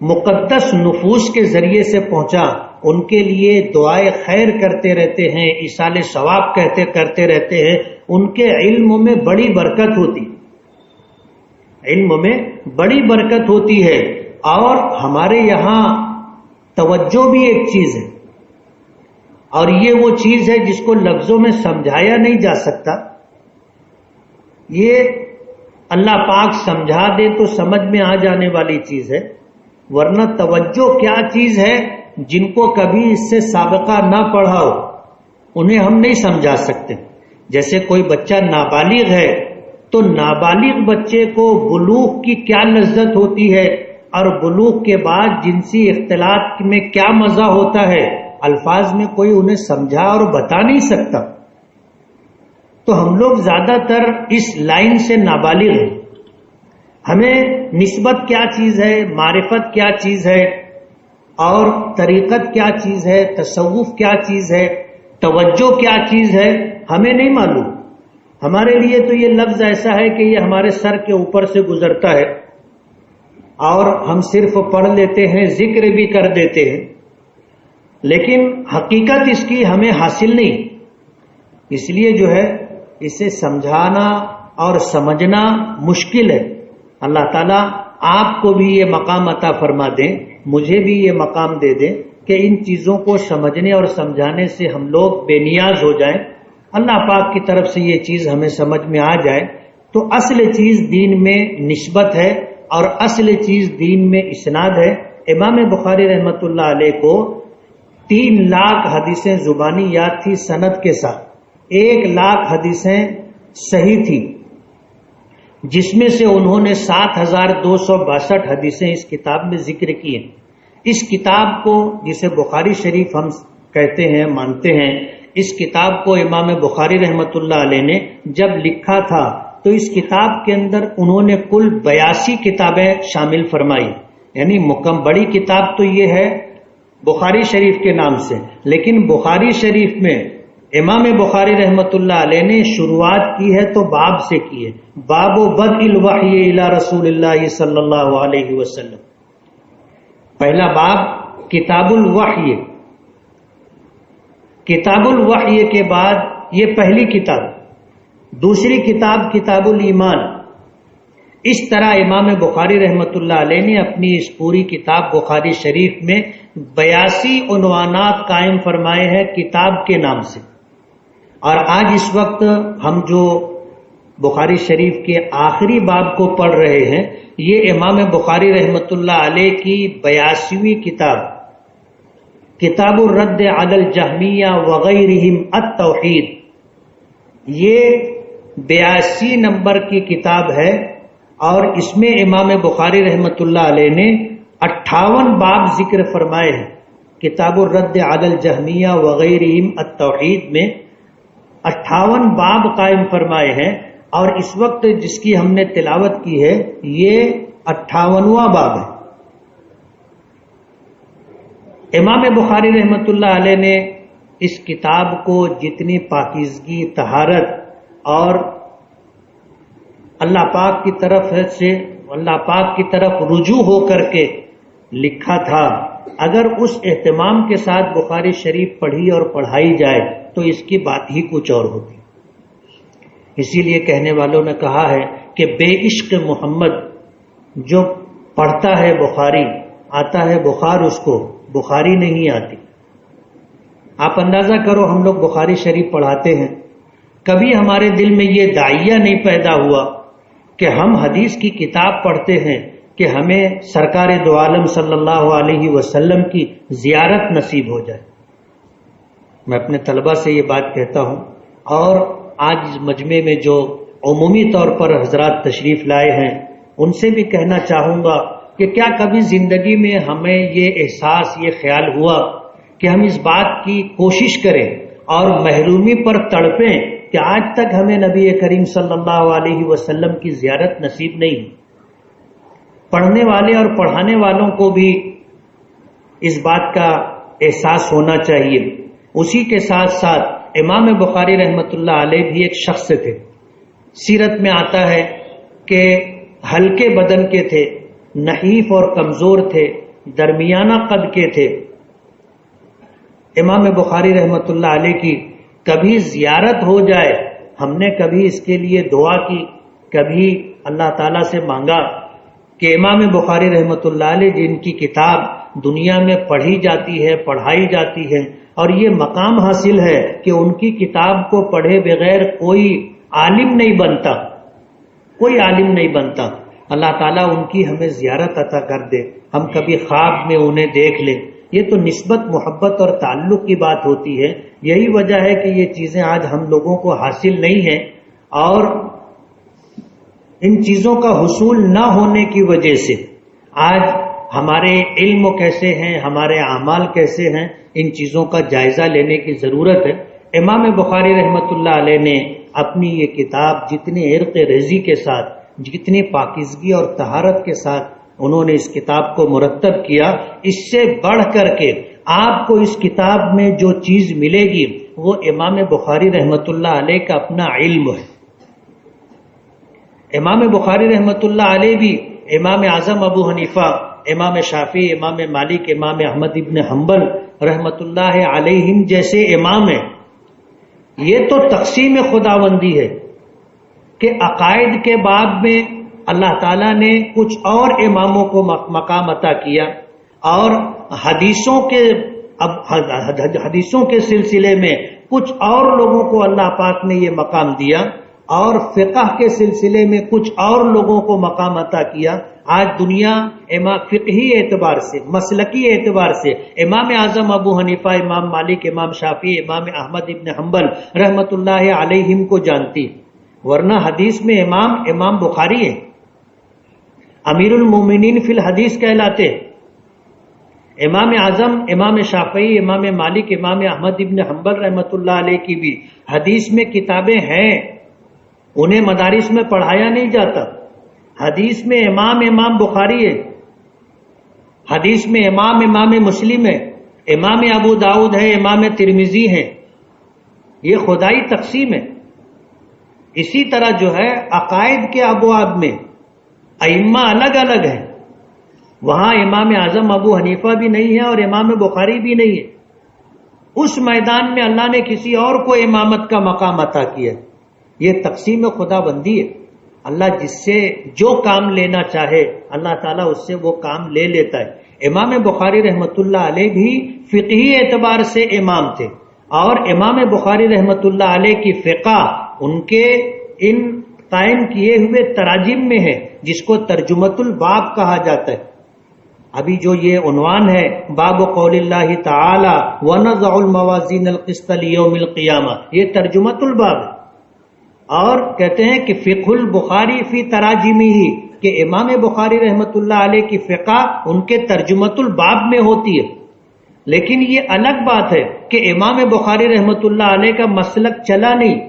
مقدس نفوس کے ذریعے سے پہنچا، ان کے لیے دعائے خیر کرتے رہتے ہیں، ایصال ثواب کرتے رہتے ہیں۔ ان کے علم میں بڑی برکت ہوتی، علم میں بڑی برکت ہوتی ہے۔ اور ہمارے یہاں توجہ بھی ایک چیز ہے، اور یہ وہ چیز ہے جس کو لفظوں میں سمجھایا نہیں جا سکتا۔ یہ اللہ پاک سمجھا دے تو سمجھ میں آ جانے والی چیز ہے، ورنہ توجہ کیا چیز ہے، جن کو کبھی اس سے سابقہ نہ پڑھا ہو انہیں ہم نہیں سمجھا سکتے۔ جیسے کوئی بچہ نابالغ ہے تو نابالغ بچے کو بلوغ کی کیا لذت ہوتی ہے اور بلوغ کے بعد جنسی اختلاط میں کیا مزہ ہوتا ہے، الفاظ میں کوئی انہیں سمجھا اور بتا نہیں سکتا۔ تو ہم لوگ زیادہ تر اس لائن سے نابالغ ہیں۔ ہمیں نسبت کیا چیز ہے، معرفت کیا چیز ہے، اور طریقت کیا چیز ہے، تصوف کیا چیز ہے، توجہ کیا چیز ہے، ہمیں نہیں معلوم۔ ہمارے لیے تو یہ لفظ ایسا ہے کہ یہ ہمارے سر کے اوپر سے گزرتا ہے اور ہم صرف پڑھ لیتے ہیں، ذکر بھی کر دیتے ہیں، لیکن حقیقت اس کی ہمیں حاصل نہیں۔ اس لیے جو ہے اسے سمجھانا اور سمجھنا مشکل ہے۔ اللہ تعالیٰ آپ کو بھی یہ مقام عطا فرما دیں، مجھے بھی یہ مقام دے دیں کہ ان چیزوں کو سمجھنے اور سمجھانے سے ہم لوگ بے نیاز ہو جائیں، اللہ پاک کی طرف سے یہ چیز ہمیں سمجھ میں آ جائے۔ تو اصل چیز دین میں نسبت ہے اور اصل چیز دین میں اسناد ہے۔ امام بخاری رحمۃ اللہ علیہ کو 3 لاکھ حدیثیں زبانی یاد تھی سند کے ساتھ، 1 لاکھ حدیثیں صحیح تھی، جس میں سے انہوں نے 7262 حدیثیں اس کتاب میں ذکر کی ہیں۔ اس کتاب کو، جسے بخاری شریف ہم کہتے ہیں، مانتے ہیں، اس کتاب کو امام بخاری رحمۃ اللہ علیہ نے جب لکھا تھا تو اس کتاب کے اندر انہوں نے کل 82 کتابیں شامل فرمائی، یعنی بڑی کتاب تو یہ ہے بخاری شریف کے نام سے، لیکن بخاری شریف میں امام بخاری رحمۃ اللہ علیہ نے شروعات کی ہے تو باب سے کی ہے، باب بدء الوحی الی رسول اللہ صلی اللہ علیہ وسلم۔ پہلا باب کتاب الوحی، کتاب الوحی کے بعد یہ پہلی کتاب، دوسری کتاب کتاب الایمان. اس طرح امام بخاری رحمۃ اللہ علیہ نے اپنی اس پوری کتاب بخاری شریف میں 82 عنوانات قائم فرمائے ہیں کتاب کے نام سے. اور آج اس وقت ہم جو بخاری شریف کے آخری باب کو پڑھ رہے ہیں یہ امام بخاری رحمۃ اللہ علیہ کی 82ویں کتاب کتاب الرد علی الجہمیہ وغیرہم التوحید، یہ 82 نمبر کی کتاب ہے. اور اس میں امام بخاری رحمۃ اللہ علیہ نے 58 باب ذکر فرمائے ہیں. کتاب الرد علی الجہمیہ وغیرہم التوحید میں 58 باب قائم فرمائے ہیں، اور اس وقت جس کی ہم نے تلاوت کی ہے یہ 58واں باب ہے. امام بخاری رحمۃ اللہ علیہ نے اس کتاب کو جتنی پاکیزگی، طہارت اور اللہ پاک کی طرف رجوع ہو کر کے لکھا تھا، اگر اس اہتمام کے ساتھ بخاری شریف پڑھی اور پڑھائی جائے تو اس کی بات ہی کچھ اور ہوتی. اسی لیے کہنے والوں نے کہا ہے کہ بے عشق محمد جو پڑھتا ہے بخاری آتا ہے بخار، اس کو بخاری نہیں آتی. آپ اندازہ کرو، ہم لوگ بخاری شریف پڑھاتے ہیں، کبھی ہمارے دل میں یہ داعیہ نہیں پیدا ہوا کہ ہم حدیث کی کتاب پڑھتے ہیں کہ ہمیں سرکار دو عالم صلی اللہ علیہ وسلم کی زیارت نصیب ہو جائے. میں اپنے طلبہ سے یہ بات کہتا ہوں، اور آج مجمع میں جو عمومی طور پر حضرات تشریف لائے ہیں ان سے بھی کہنا چاہوں گا کہ کیا کبھی زندگی میں ہمیں یہ احساس، یہ خیال ہوا کہ ہم اس بات کی کوشش کریں اور محرومی پر تڑپیں کہ آج تک ہمیں نبی کریم صلی اللہ علیہ وسلم کی زیارت نصیب نہیں. پڑھنے والے اور پڑھانے والوں کو بھی اس بات کا احساس ہونا چاہیے. اسی کے ساتھ ساتھ امام بخاری رحمۃ اللہ علیہ بھی ایک شخص تھے. سیرت میں آتا ہے کہ ہلکے بدن کے تھے، نحیف اور کمزور تھے، درمیانہ قد کے تھے. امام بخاری رحمۃ اللہ علیہ کی کبھی زیارت ہو جائے، ہم نے کبھی اس کے لیے دعا کی، کبھی اللہ تعالیٰ سے مانگا کہ امام بخاری رحمۃ اللہ علیہ جن کی کتاب دنیا میں پڑھی جاتی ہے، پڑھائی جاتی ہے، اور یہ مقام حاصل ہے کہ ان کی کتاب کو پڑھے بغیر کوئی عالم نہیں بنتا، کوئی عالم نہیں بنتا. اللہ تعالیٰ ان کی ہمیں زیارت عطا کر دے، ہم کبھی خواب میں انہیں دیکھ لیں. یہ تو نسبت، محبت اور تعلق کی بات ہوتی ہے. یہی وجہ ہے کہ یہ چیزیں آج ہم لوگوں کو حاصل نہیں ہیں، اور ان چیزوں کا حصول نہ ہونے کی وجہ سے آج ہمارے علم کیسے ہیں، ہمارے اعمال کیسے ہیں، ان چیزوں کا جائزہ لینے کی ضرورت ہے. امام بخاری رحمۃ اللہ علیہ نے اپنی یہ کتاب جتنی عرق ریزی کے ساتھ، جتنی پاکیزگی اور طہارت کے ساتھ انہوں نے اس کتاب کو مرتب کیا، اس سے بڑھ کر کے آپ کو اس کتاب میں جو چیز ملے گی وہ امام بخاری رحمۃ اللہ علیہ کا اپنا علم ہے. امام بخاری رحمۃ اللہ علیہ بھی امام اعظم ابو حنیفہ، امام شافعی، امام مالک، امام احمد ابن حنبل رحمۃ اللہ علیہم جیسے امام ہیں. یہ تو تقسیم خداوندی ہے کہ عقائد کے باب میں اللہ تعالیٰ نے کچھ اور اماموں کو مقام عطا کیا، اور حدیثوں کے سلسلے میں کچھ اور لوگوں کو اللہ پاک نے یہ مقام دیا، اور فقہ کے سلسلے میں کچھ اور لوگوں کو مقام عطا کیا. آج دنیا فقہی اعتبار سے، مسلکی اعتبار سے امام اعظم ابو حنیفہ، امام مالک، امام شافعی، امام احمد ابن حنبل رحمۃ اللہ علیہم کو جانتی، ورنہ حدیث میں امام بخاری ہے، امیر المومنین فی الحدیث کہلاتے. امام اعظم، امام شافعی، امام مالک، امام احمد ابن حنبل رحمۃ اللہ علیہ کی بھی حدیث میں کتابیں ہیں، انہیں مدارس میں پڑھایا نہیں جاتا. حدیث میں امام بخاری ہے، حدیث میں امام مسلم ہے، امام ابو داؤد ہے، امام ترمذی ہے. یہ خدائی تقسیم ہے. اسی طرح جو ہے عقائد کے ابواب میں ائمہ الگ الگ ہیں، وہاں امام اعظم ابو حنیفہ بھی نہیں ہے اور امام بخاری بھی نہیں ہے. اس میدان میں اللہ نے کسی اور کو امامت کا مقام عطا کیا. یہ تقسیم خدا بندی ہے. اللہ جس سے جو کام لینا چاہے اللہ تعالیٰ اس سے وہ کام لے لیتا ہے. امام بخاری رحمۃ اللہ علیہ بھی فقہی اعتبار سے امام تھے، اور امام بخاری رحمۃ اللہ علیہ کی فقہ ان کے ان قائم کیے ہوئے تراجم میں ہے جس کو ترجمۃ الباب کہا جاتا ہے. ابھی جو یہ عنوان ہے باب قول اللہ تعالی ونضع الموازین القسط لیوم القیامہ، یہ ترجمۃ الباب ہے. اور کہتے ہیں کہ فقہ البخاری فی تراجمہ، کہ امام بخاری رحمۃ اللہ علیہ کی فقہ ان کے ترجمۃ الباب میں ہوتی ہے. لیکن یہ الگ بات ہے کہ امام بخاری رحمۃ اللہ علیہ کا مسلک چلا نہیں.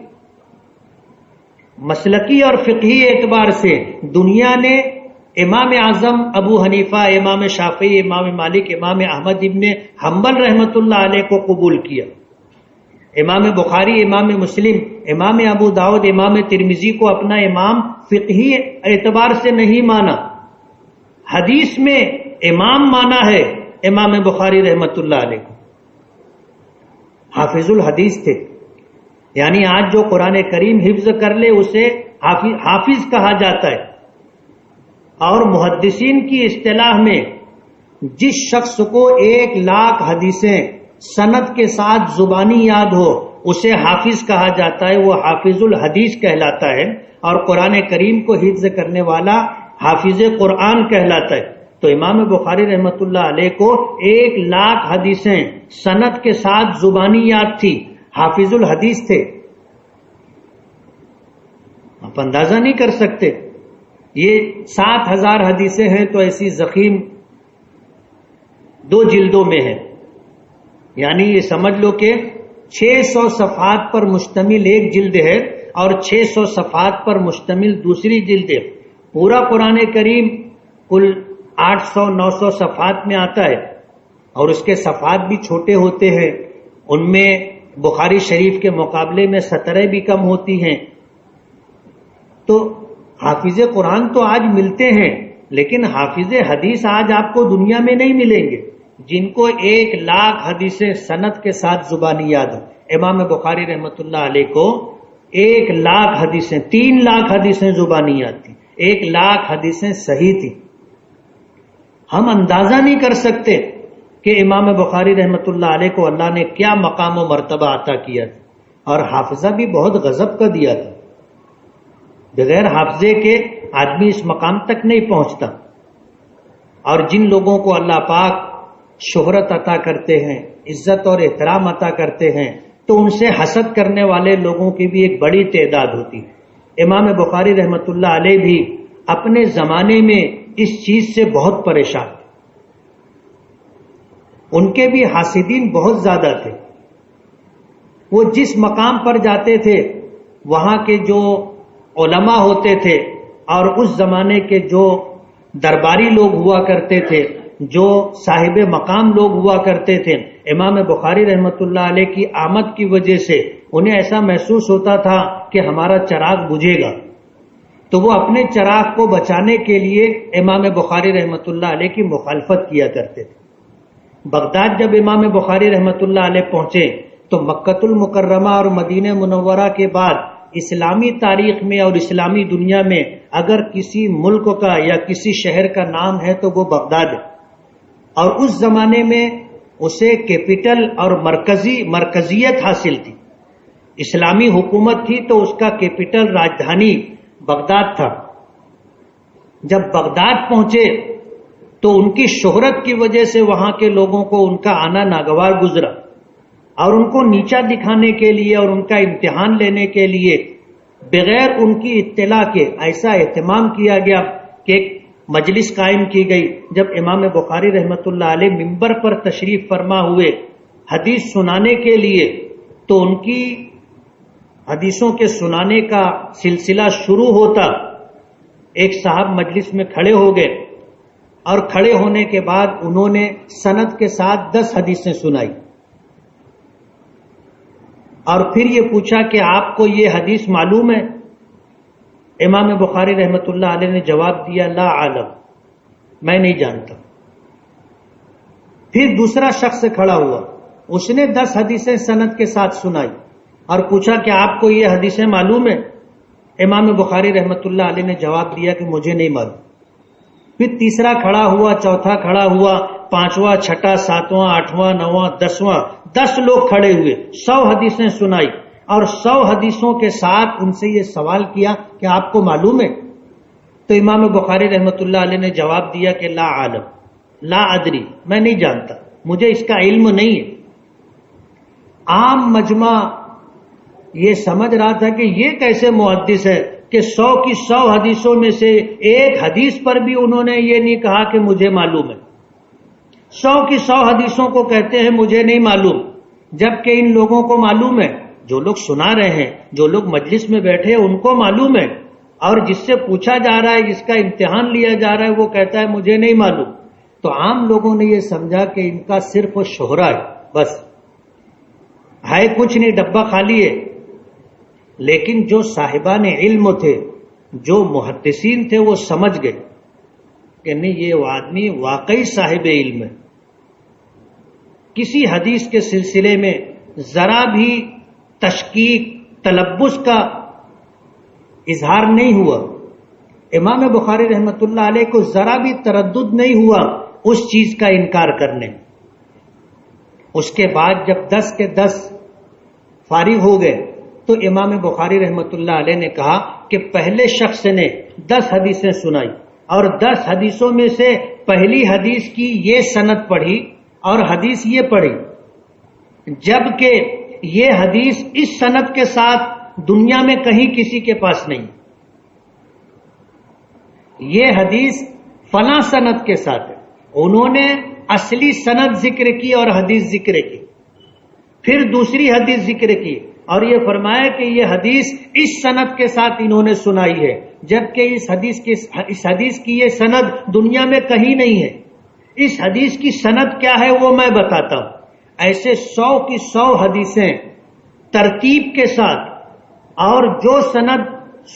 مسلکی اور فقہی اعتبار سے دنیا نے امام اعظم ابو حنیفہ، امام شافعی، امام مالک، امام احمد ابن حنبل رحمۃ اللہ علیہ کو قبول کیا. امام بخاری، امام مسلم، امام ابو داؤد، امام ترمذی کو اپنا امام فقہی اعتبار سے نہیں مانا. حدیث میں امام مانا ہے امام بخاری رحمۃ اللہ علیہ کو. حافظ الحدیث تھے، یعنی آج جو قرآن کریم حفظ کر لے اسے حافظ کہا جاتا ہے. اور محدثین کی اصطلاح میں جس شخص کو 1,00,000 حدیثیں سند کے ساتھ زبانی یاد ہو اسے حافظ کہا جاتا ہے، وہ حافظ الحدیث کہلاتا ہے. اور قرآن کریم کو حفظ کرنے والا حافظ قرآن کہلاتا ہے. تو امام بخاری رحمۃ اللہ علیہ کو 1,00,000 حدیثیں سند کے ساتھ زبانی یاد تھی، حافظ الحدیث تھے. آپ اندازہ نہیں کر سکتے. یہ 7,000 حدیثیں ہیں تو ایسی ضخیم 2 جلدوں میں ہے. یعنی یہ سمجھ لو کہ 600 صفحات پر مشتمل ایک جلد ہے اور 600 صفحات پر مشتمل دوسری جلد ہے. پورا قرآن کریم کل 800-900 صفحات میں آتا ہے اور اس کے صفحات بھی چھوٹے ہوتے ہیں. ان میں بخاری شریف کے مقابلے میں سطریں بھی کم ہوتی ہیں. تو حافظ قرآن تو آج ملتے ہیں لیکن حافظ حدیث آج آپ کو دنیا میں نہیں ملیں گے جن کو 1,00,000 حدیثیں سند کے ساتھ زبانی یاد ہو. امام بخاری رحمۃ اللہ علیہ کو 1,00,000 حدیثیں 3,00,000 حدیثیں زبانی یاد تھی، 1,00,000 حدیثیں صحیح تھی. ہم اندازہ نہیں کر سکتے کہ امام بخاری رحمۃ اللہ علیہ کو اللہ نے کیا مقام و مرتبہ عطا کیا تھا. اور حافظہ بھی بہت غضب کا دیا تھا. بغیر حافظے کے آدمی اس مقام تک نہیں پہنچتا. اور جن لوگوں کو اللہ پاک شہرت عطا کرتے ہیں، عزت اور احترام عطا کرتے ہیں، تو ان سے حسد کرنے والے لوگوں کی بھی ایک بڑی تعداد ہوتی ہے. امام بخاری رحمۃ اللہ علیہ بھی اپنے زمانے میں اس چیز سے بہت پریشان تھے. ان کے بھی حاسدین بہت زیادہ تھے. وہ جس مقام پر جاتے تھے وہاں کے جو علماء ہوتے تھے اور اس زمانے کے جو درباری لوگ ہوا کرتے تھے، جو صاحب مقام لوگ ہوا کرتے تھے، امام بخاری رحمۃ اللہ علیہ کی آمد کی وجہ سے انہیں ایسا محسوس ہوتا تھا کہ ہمارا چراغ بجھے گا. تو وہ اپنے چراغ کو بچانے کے لیے امام بخاری رحمۃ اللہ علیہ کی مخالفت کیا کرتے تھے. بغداد جب امام بخاری رحمۃ اللہ علیہ پہنچے تو مکۃ المکرمہ اور مدینہ منورہ کے بعد اسلامی تاریخ میں اور اسلامی دنیا میں اگر کسی ملک کا یا کسی شہر کا نام ہے تو وہ بغداد ہے. اور اس زمانے میں اسے کیپٹل اور مرکزیت حاصل تھی. اسلامی حکومت تھی تو اس کا کیپٹل راجدھانی بغداد تھا. جب بغداد پہنچے تو ان کی شہرت کی وجہ سے وہاں کے لوگوں کو ان کا آنا ناگوار گزرا اور ان کو نیچا دکھانے کے لیے اور ان کا امتحان لینے کے لیے بغیر ان کی اطلاع کے ایسا اہتمام کیا گیا کہ ایک مجلس قائم کی گئی. جب امام بخاری رحمۃ اللہ علیہ ممبر پر تشریف فرما ہوئے حدیث سنانے کے لیے تو ان کی حدیثوں کے سنانے کا سلسلہ شروع ہوتا. ایک صاحب مجلس میں کھڑے ہو گئے اور کھڑے ہونے کے بعد انہوں نے سند کے ساتھ 10 حدیثیں سنائی اور پھر یہ پوچھا کہ آپ کو یہ حدیث معلوم ہے؟ امام بخاری رحمۃ اللہ علیہ نے جواب دیا لا عالم، میں نہیں جانتا. پھر دوسرا شخص کھڑا ہوا، اس نے 10 حدیثیں سند کے ساتھ سنائی اور پوچھا کہ آپ کو یہ حدیثیں معلوم ہے؟ امام بخاری رحمۃ اللہ علیہ نے جواب دیا کہ مجھے نہیں معلوم. پھر تیسرا کھڑا ہوا، چوتھا کھڑا ہوا، پانچواں، چھٹا، ساتواں، آٹھواں، نواں، 10واں، 10 لوگ کھڑے ہوئے، 100 حدیثیں سنائی اور 100 حدیثوں کے ساتھ ان سے یہ سوال کیا کہ آپ کو معلوم ہے؟ تو امام بخاری رحمۃ اللہ علیہ نے جواب دیا کہ لا عالم، لا ادری، میں نہیں جانتا، مجھے اس کا علم نہیں ہے. عام مجمع یہ سمجھ رہا تھا کہ یہ کیسے محدث ہے کہ 100 کی 100 حدیثوں میں سے ایک حدیث پر بھی انہوں نے یہ نہیں کہا کہ مجھے معلوم ہے. 100 کی 100 حدیثوں کو کہتے ہیں مجھے نہیں معلوم، جبکہ ان لوگوں کو معلوم ہے، جو لوگ سنا رہے ہیں، جو لوگ مجلس میں بیٹھے ہیں ان کو معلوم ہے، اور جس سے پوچھا جا رہا ہے، جس کا امتحان لیا جا رہا ہے، وہ کہتا ہے مجھے نہیں معلوم. تو عام لوگوں نے یہ سمجھا کہ ان کا صرف شہرہ ہے، بس ہے کچھ نہیں، ڈبہ خالی ہے. لیکن جو صاحبان علم تھے، جو محدثین تھے، وہ سمجھ گئے کہ نہیں، یہ آدمی واقعی صاحب علم ہے. کسی حدیث کے سلسلے میں ذرا بھی تشکیک، تلبس کا اظہار نہیں ہوا. امام بخاری رحمۃ اللہ علیہ کو ذرا بھی تردد نہیں ہوا اس چیز کا انکار کرنے. اس کے بعد جب 10 کے 10 فارغ ہو گئے تو امام بخاری رحمۃ اللہ علیہ نے کہا کہ پہلے شخص نے 10 حدیثیں سنائی اور 10 حدیثوں میں سے پہلی حدیث کی یہ سند پڑھی اور حدیث یہ پڑھی، جبکہ یہ حدیث اس سند کے ساتھ دنیا میں کہیں کسی کے پاس نہیں. یہ حدیث فلاں سند کے ساتھ ہے. انہوں نے اصلی سند ذکر کی اور حدیث ذکر کی، پھر دوسری حدیث ذکر کی اور یہ فرمایا کہ یہ حدیث اس سند کے ساتھ انہوں نے سنائی ہے، جبکہ اس حدیث کی یہ سند دنیا میں کہیں نہیں ہے. اس حدیث کی سند کیا ہے وہ میں بتاتا ہوں. ایسے 100 کی 100 حدیثیں ترتیب کے ساتھ، اور جو سند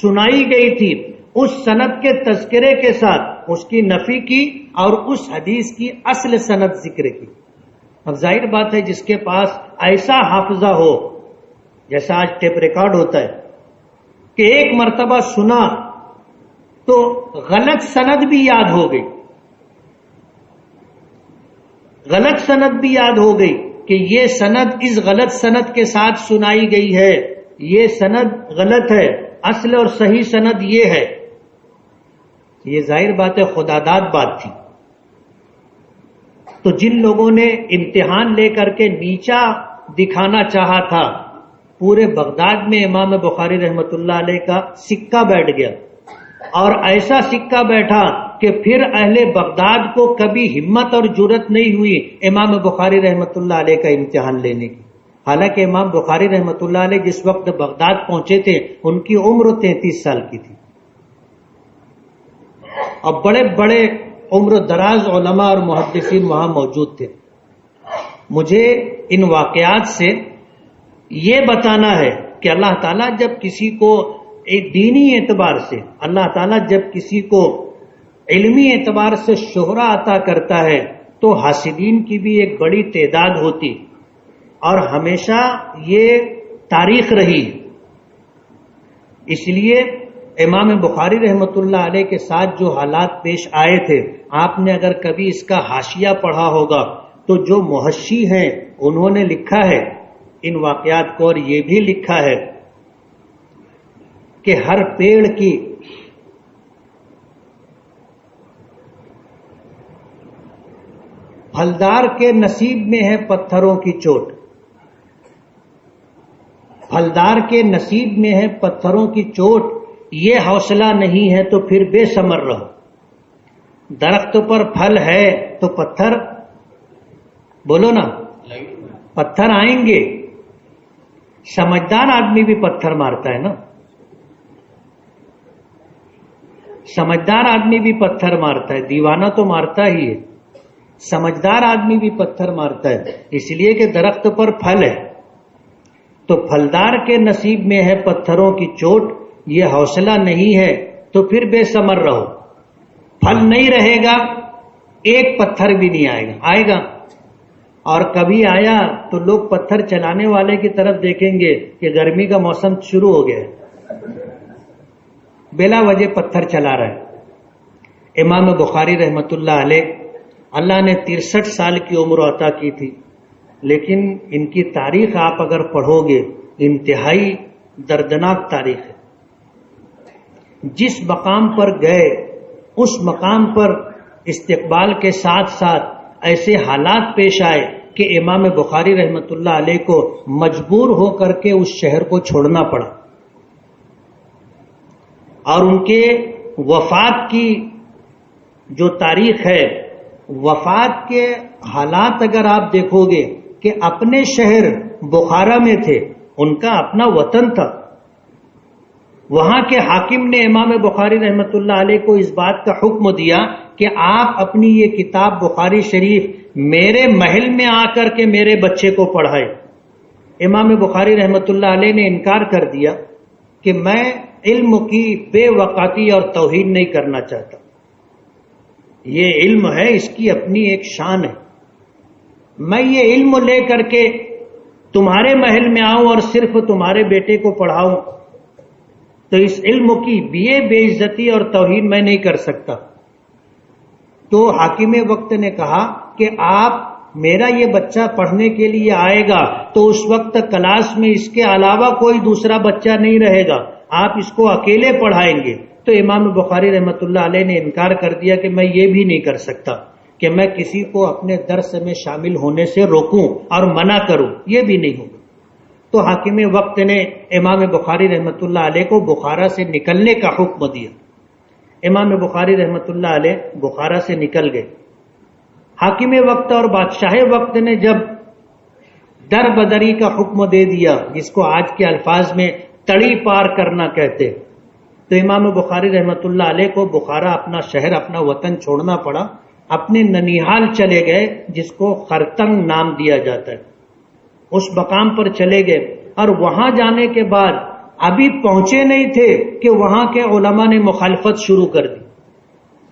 سنائی گئی تھی اس سند کے تذکرے کے ساتھ اس کی نفی کی اور اس حدیث کی اصل سند ذکر کی. اب ظاہر بات ہے جس کے پاس ایسا حافظہ ہو، جیسا آج ٹیپ ریکارڈ ہوتا ہے کہ ایک مرتبہ سنا تو غلط سند بھی یاد ہو گئی، غلط سند بھی یاد ہو گئی کہ یہ سند اس غلط سند کے ساتھ سنائی گئی ہے، یہ سند غلط ہے، اصل اور صحیح سند یہ ہے. یہ ظاہر بات ہے خداداد بات تھی. تو جن لوگوں نے امتحان لے کر کے نیچا دکھانا چاہا تھا، پورے بغداد میں امام بخاری رحمۃ اللہ علیہ کا سکہ بیٹھ گیا، اور ایسا سکہ بیٹھا کہ پھر اہل بغداد کو کبھی ہمت اور جرت نہیں ہوئی امام بخاری رحمۃ اللہ علیہ کا امتحان لینے کی. حالانکہ امام بخاری رحمۃ اللہ علیہ جس وقت بغداد پہنچے تھے ان کی عمر 33 سال کی تھی، اور بڑے بڑے عمر دراز علماء اور محدثین وہاں موجود تھے. مجھے ان واقعات سے یہ بتانا ہے کہ اللہ تعالیٰ جب کسی کو ایک دینی اعتبار سے، اللہ تعالیٰ جب کسی کو علمی اعتبار سے شہرہ عطا کرتا ہے تو حاسدین کی بھی ایک بڑی تعداد ہوتی، اور ہمیشہ یہ تاریخ رہی. اس لیے امام بخاری رحمۃ اللہ علیہ کے ساتھ جو حالات پیش آئے تھے، آپ نے اگر کبھی اس کا حاشیہ پڑھا ہوگا تو جو محشی ہیں انہوں نے لکھا ہے ان واقعات کو، اور یہ بھی لکھا ہے کہ ہر پیڑ کی پھلدار کے نصیب میں ہے پتھروں کی چوٹ، پھلدار کے نصیب میں ہے پتھروں کی چوٹ، یہ حوصلہ نہیں ہے تو پھر بے ثمر رہو. درخت پر پھل ہے تو پتھر، بولو نا، پتھر آئیں گے. سمجھدار آدمی بھی پتھر مارتا ہے نا، سمجھدار آدمی بھی پتھر مارتا ہے، دیوانہ تو مارتا ہی ہے. سمجھدار آدمی بھی پتھر مارتا ہے، اس لیے کہ درخت پر پھل ہے. تو پھلدار کے نصیب میں ہے پتھروں کی چوٹ، یہ حوصلہ نہیں ہے تو پھر بے ثمر رہو. پھل نہیں رہے گا، ایک پتھر بھی نہیں آئے گا. آئے گا، اور کبھی آیا تو لوگ پتھر چلانے والے کی طرف دیکھیں گے کہ گرمی کا موسم شروع ہو گیا ہے. بلا وجہ پتھر چلا رہا ہے۔ امام بخاری رحمۃ اللہ علیہ، اللہ نے 63 سال کی عمر عطا کی تھی، لیکن ان کی تاریخ آپ اگر پڑھو گے انتہائی دردناک تاریخ ہے۔ جس مقام پر گئے اس مقام پر استقبال کے ساتھ ساتھ ایسے حالات پیش آئے کہ امام بخاری رحمۃ اللہ علیہ کو مجبور ہو کر کے اس شہر کو چھوڑنا پڑا، اور ان کے وفات کی جو تاریخ ہے، وفات کے حالات اگر آپ دیکھو گے کہ اپنے شہر بخارا میں تھے، ان کا اپنا وطن تھا، وہاں کے حاکم نے امام بخاری رحمۃ اللہ علیہ کو اس بات کا حکم دیا کہ آپ اپنی یہ کتاب بخاری شریف میرے محل میں آ کر کے میرے بچے کو پڑھائے۔ امام بخاری رحمۃ اللہ علیہ نے انکار کر دیا کہ میں علم کی بے وقاتی اور توہین نہیں کرنا چاہتا، یہ علم ہے، اس کی اپنی ایک شان ہے، میں یہ علم لے کر کے تمہارے محل میں آؤں اور صرف تمہارے بیٹے کو پڑھاؤں تو اس علم کی بے عزتی اور توہین میں نہیں کر سکتا۔ تو حاکم وقت نے کہا کہ آپ میرا یہ بچہ پڑھنے کے لیے آئے گا تو اس وقت کلاس میں اس کے علاوہ کوئی دوسرا بچہ نہیں رہے گا، آپ اس کو اکیلے پڑھائیں گے۔ تو امام بخاری رحمۃ اللہ علیہ نے انکار کر دیا کہ میں یہ بھی نہیں کر سکتا کہ میں کسی کو اپنے درس میں شامل ہونے سے روکوں اور منع کروں، یہ بھی نہیں ہوگا۔ تو حاکم وقت نے امام بخاری رحمۃ اللہ علیہ کو بخارا سے نکلنے کا حکم دیا۔ امام بخاری رحمۃ اللہ علیہ بخارا سے نکل گئے۔ حاکم وقت اور بادشاہ وقت نے جب در بدری کا حکم دے دیا، جس کو آج کے الفاظ میں تڑی پار کرنا کہتے، تو امام بخاری رحمۃ اللہ علیہ کو بخارا اپنا شہر، اپنا وطن چھوڑنا پڑا، اپنے ننیحال چلے گئے جس کو خرتنگ نام دیا جاتا ہے، اس مقام پر چلے گئے، اور وہاں جانے کے بعد ابھی پہنچے نہیں تھے کہ وہاں کے علماء نے مخالفت شروع کر دی،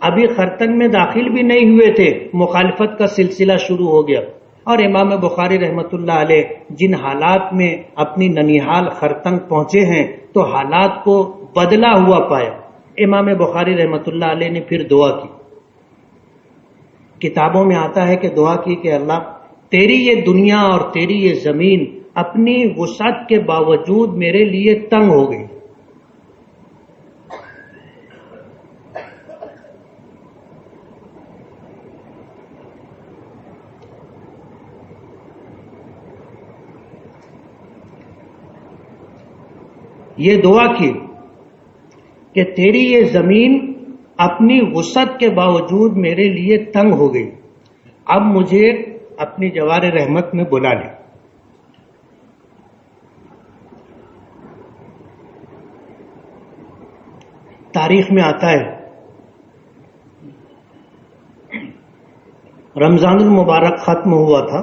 ابھی خرتنگ میں داخل بھی نہیں ہوئے تھے، مخالفت کا سلسلہ شروع ہو گیا، اور امام بخاری رحمۃ اللہ علیہ جن حالات میں اپنی ننیحال خرتنگ پہنچے ہیں تو حالات کو بدلا ہوا پایا۔ امام بخاری رحمۃ اللہ علیہ نے پھر دعا کی، کتابوں میں آتا ہے کہ دعا کی کہ اللہ تیری یہ دنیا اور تیری یہ زمین اپنی وسعت کے باوجود میرے لیے تنگ ہو گئی، یہ دعا کی کہ تیری یہ زمین اپنی وسعت کے باوجود میرے لیے تنگ ہو گئی، اب مجھے اپنی جوار رحمت میں بلا لے۔ تاریخ میں آتا ہے رمضان المبارک ختم ہوا تھا،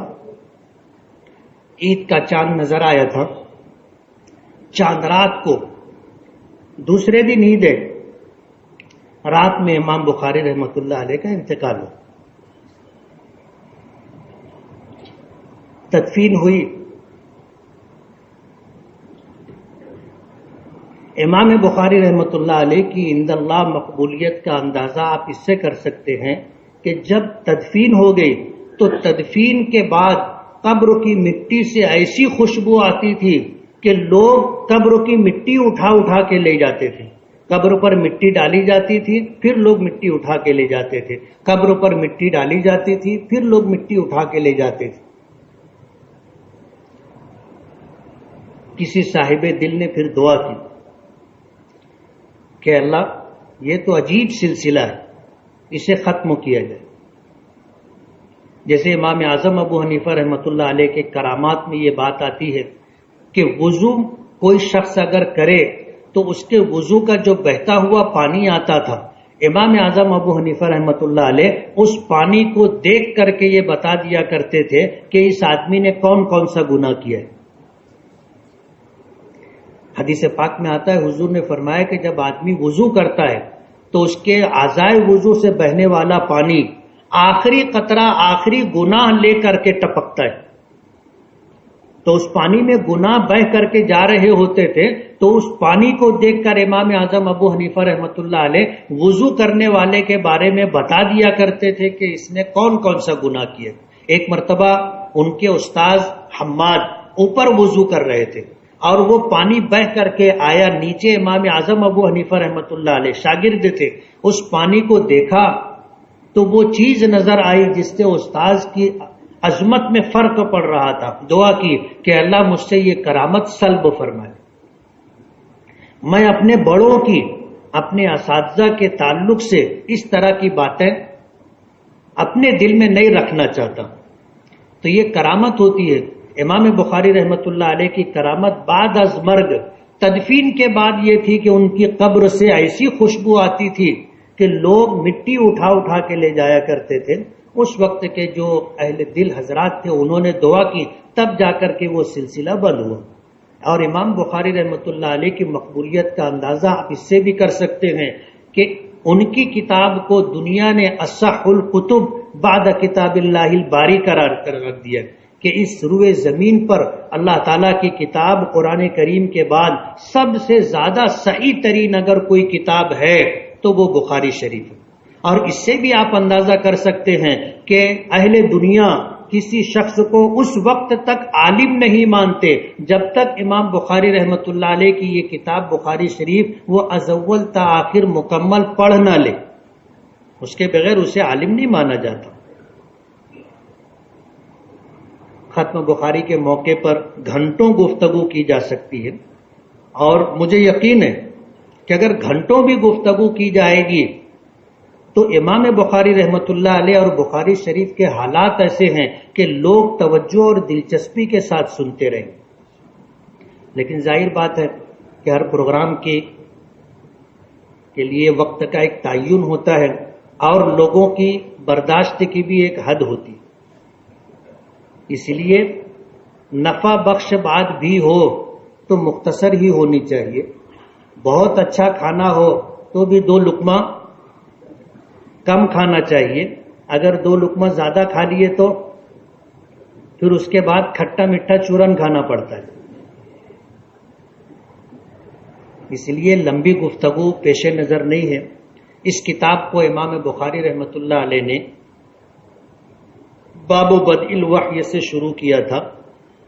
عید کا چاند نظر آیا تھا، چاند رات کو دوسرے دن عید ہے، رات میں امام بخاری رحمۃ اللہ علیہ کا انتقال ہوا، تدفین ہوئی۔ امام بخاری رحمۃ اللہ علیہ کی عند اللہ مقبولیت کا اندازہ آپ اس سے کر سکتے ہیں کہ جب تدفین ہو گئی تو تدفین کے بعد قبر کی مٹی سے ایسی خوشبو آتی تھی کہ لوگ قبر کی مٹی اٹھا اٹھا کے لے جاتے تھے، قبر پر مٹی ڈالی جاتی تھی پھر لوگ مٹی اٹھا کے لے جاتے تھے، قبر پر مٹی ڈالی جاتی تھی پھر لوگ مٹی اٹھا کے لے جاتے تھے۔ کسی صاحب دل نے پھر دعا کی کہ اللہ یہ تو عجیب سلسلہ ہے، اسے ختم کیا جائے۔ جیسے امام اعظم ابو حنیفہ رحمۃ اللہ علیہ کے کرامات میں یہ بات آتی ہے کہ وضو کوئی شخص اگر کرے تو اس کے وضو کا جو بہتا ہوا پانی آتا تھا، امام اعظم ابو حنیفہ رحمۃ اللہ علیہ اس پانی کو دیکھ کر کے یہ بتا دیا کرتے تھے کہ اس آدمی نے کون کون سا گناہ کیا ہے۔ حدیث پاک میں آتا ہے حضور نے فرمایا کہ جب آدمی وضو کرتا ہے تو اس کے اعضائے وضو سے بہنے والا پانی آخری قطرہ آخری گناہ لے کر کے ٹپکتا ہے، تو اس پانی میں گناہ بہ کر کے جا رہے ہوتے تھے تو اس پانی کو دیکھ کر امام اعظم ابو حنیفہ رحمۃ اللہ علیہ وضو کرنے والے کے بارے میں بتا دیا کرتے تھے کہ اس نے کون کون سا گناہ کیا۔ ایک مرتبہ ان کے استاذ حماد اوپر وضو کر رہے تھے اور وہ پانی بہہ کر کے آیا نیچے، امام اعظم ابو حنیفہ رحمۃ اللہ علیہ شاگرد تھے، اس پانی کو دیکھا تو وہ چیز نظر آئی جس سے استاذ کی عظمت میں فرق پڑ رہا تھا۔ دعا کی کہ اللہ مجھ سے یہ کرامت سلب فرمائے۔ میں اپنے بڑوں کی، اپنے اساتذہ کے تعلق سے اس طرح کی باتیں اپنے دل میں نہیں رکھنا چاہتا، تو یہ کرامت ہوتی ہے۔ امام بخاری رحمۃ اللہ علیہ کی کرامت بعد از مرگ، تدفین کے بعد یہ تھی کہ ان کی قبر سے ایسی خوشبو آتی تھی کہ لوگ مٹی اٹھا اٹھا کے لے جایا کرتے تھے۔ اس وقت کے جو اہل دل حضرات تھے انہوں نے دعا کی، تب جا کر کے وہ سلسلہ بند ہوا۔ اور امام بخاری رحمۃ اللہ علیہ کی مقبولیت کا اندازہ آپ اس سے بھی کر سکتے ہیں کہ ان کی کتاب کو دنیا نے اصح الکتب بعد کتاب اللہ الباری قرار کر رکھ دیا کہ اس روئے زمین پر اللہ تعالیٰ کی کتاب قرآن کریم کے بعد سب سے زیادہ صحیح ترین اگر کوئی کتاب ہے تو وہ بخاری شریف ہے۔ اور اس سے بھی آپ اندازہ کر سکتے ہیں کہ اہل دنیا کسی شخص کو اس وقت تک عالم نہیں مانتے جب تک امام بخاری رحمۃ اللہ علیہ کی یہ کتاب بخاری شریف وہ از اول تا آخر مکمل پڑھ نہ لے، اس کے بغیر اسے عالم نہیں مانا جاتا۔ ختم بخاری کے موقع پر گھنٹوں گفتگو کی جا سکتی ہے، اور مجھے یقین ہے کہ اگر گھنٹوں بھی گفتگو کی جائے گی تو امام بخاری رحمۃ اللہ علیہ اور بخاری شریف کے حالات ایسے ہیں کہ لوگ توجہ اور دلچسپی کے ساتھ سنتے رہیں۔ لیکن ظاہر بات ہے کہ ہر پروگرام کے لیے وقت کا ایک تعین ہوتا ہے اور لوگوں کی برداشت کی بھی ایک حد ہوتی ہے، اس لیے نفع بخش بات بھی ہو تو مختصر ہی ہونی چاہیے۔ بہت اچھا کھانا ہو تو بھی 2 لقمہ کم کھانا چاہیے، اگر 2 لقمہ زیادہ کھا لیے تو پھر اس کے بعد کھٹا میٹھا چورن کھانا پڑتا ہے۔ اس لیے لمبی گفتگو پیش نظر نہیں ہے۔ اس کتاب کو امام بخاری رحمۃ اللہ علیہ نے باب بدء الوحی سے شروع کیا تھا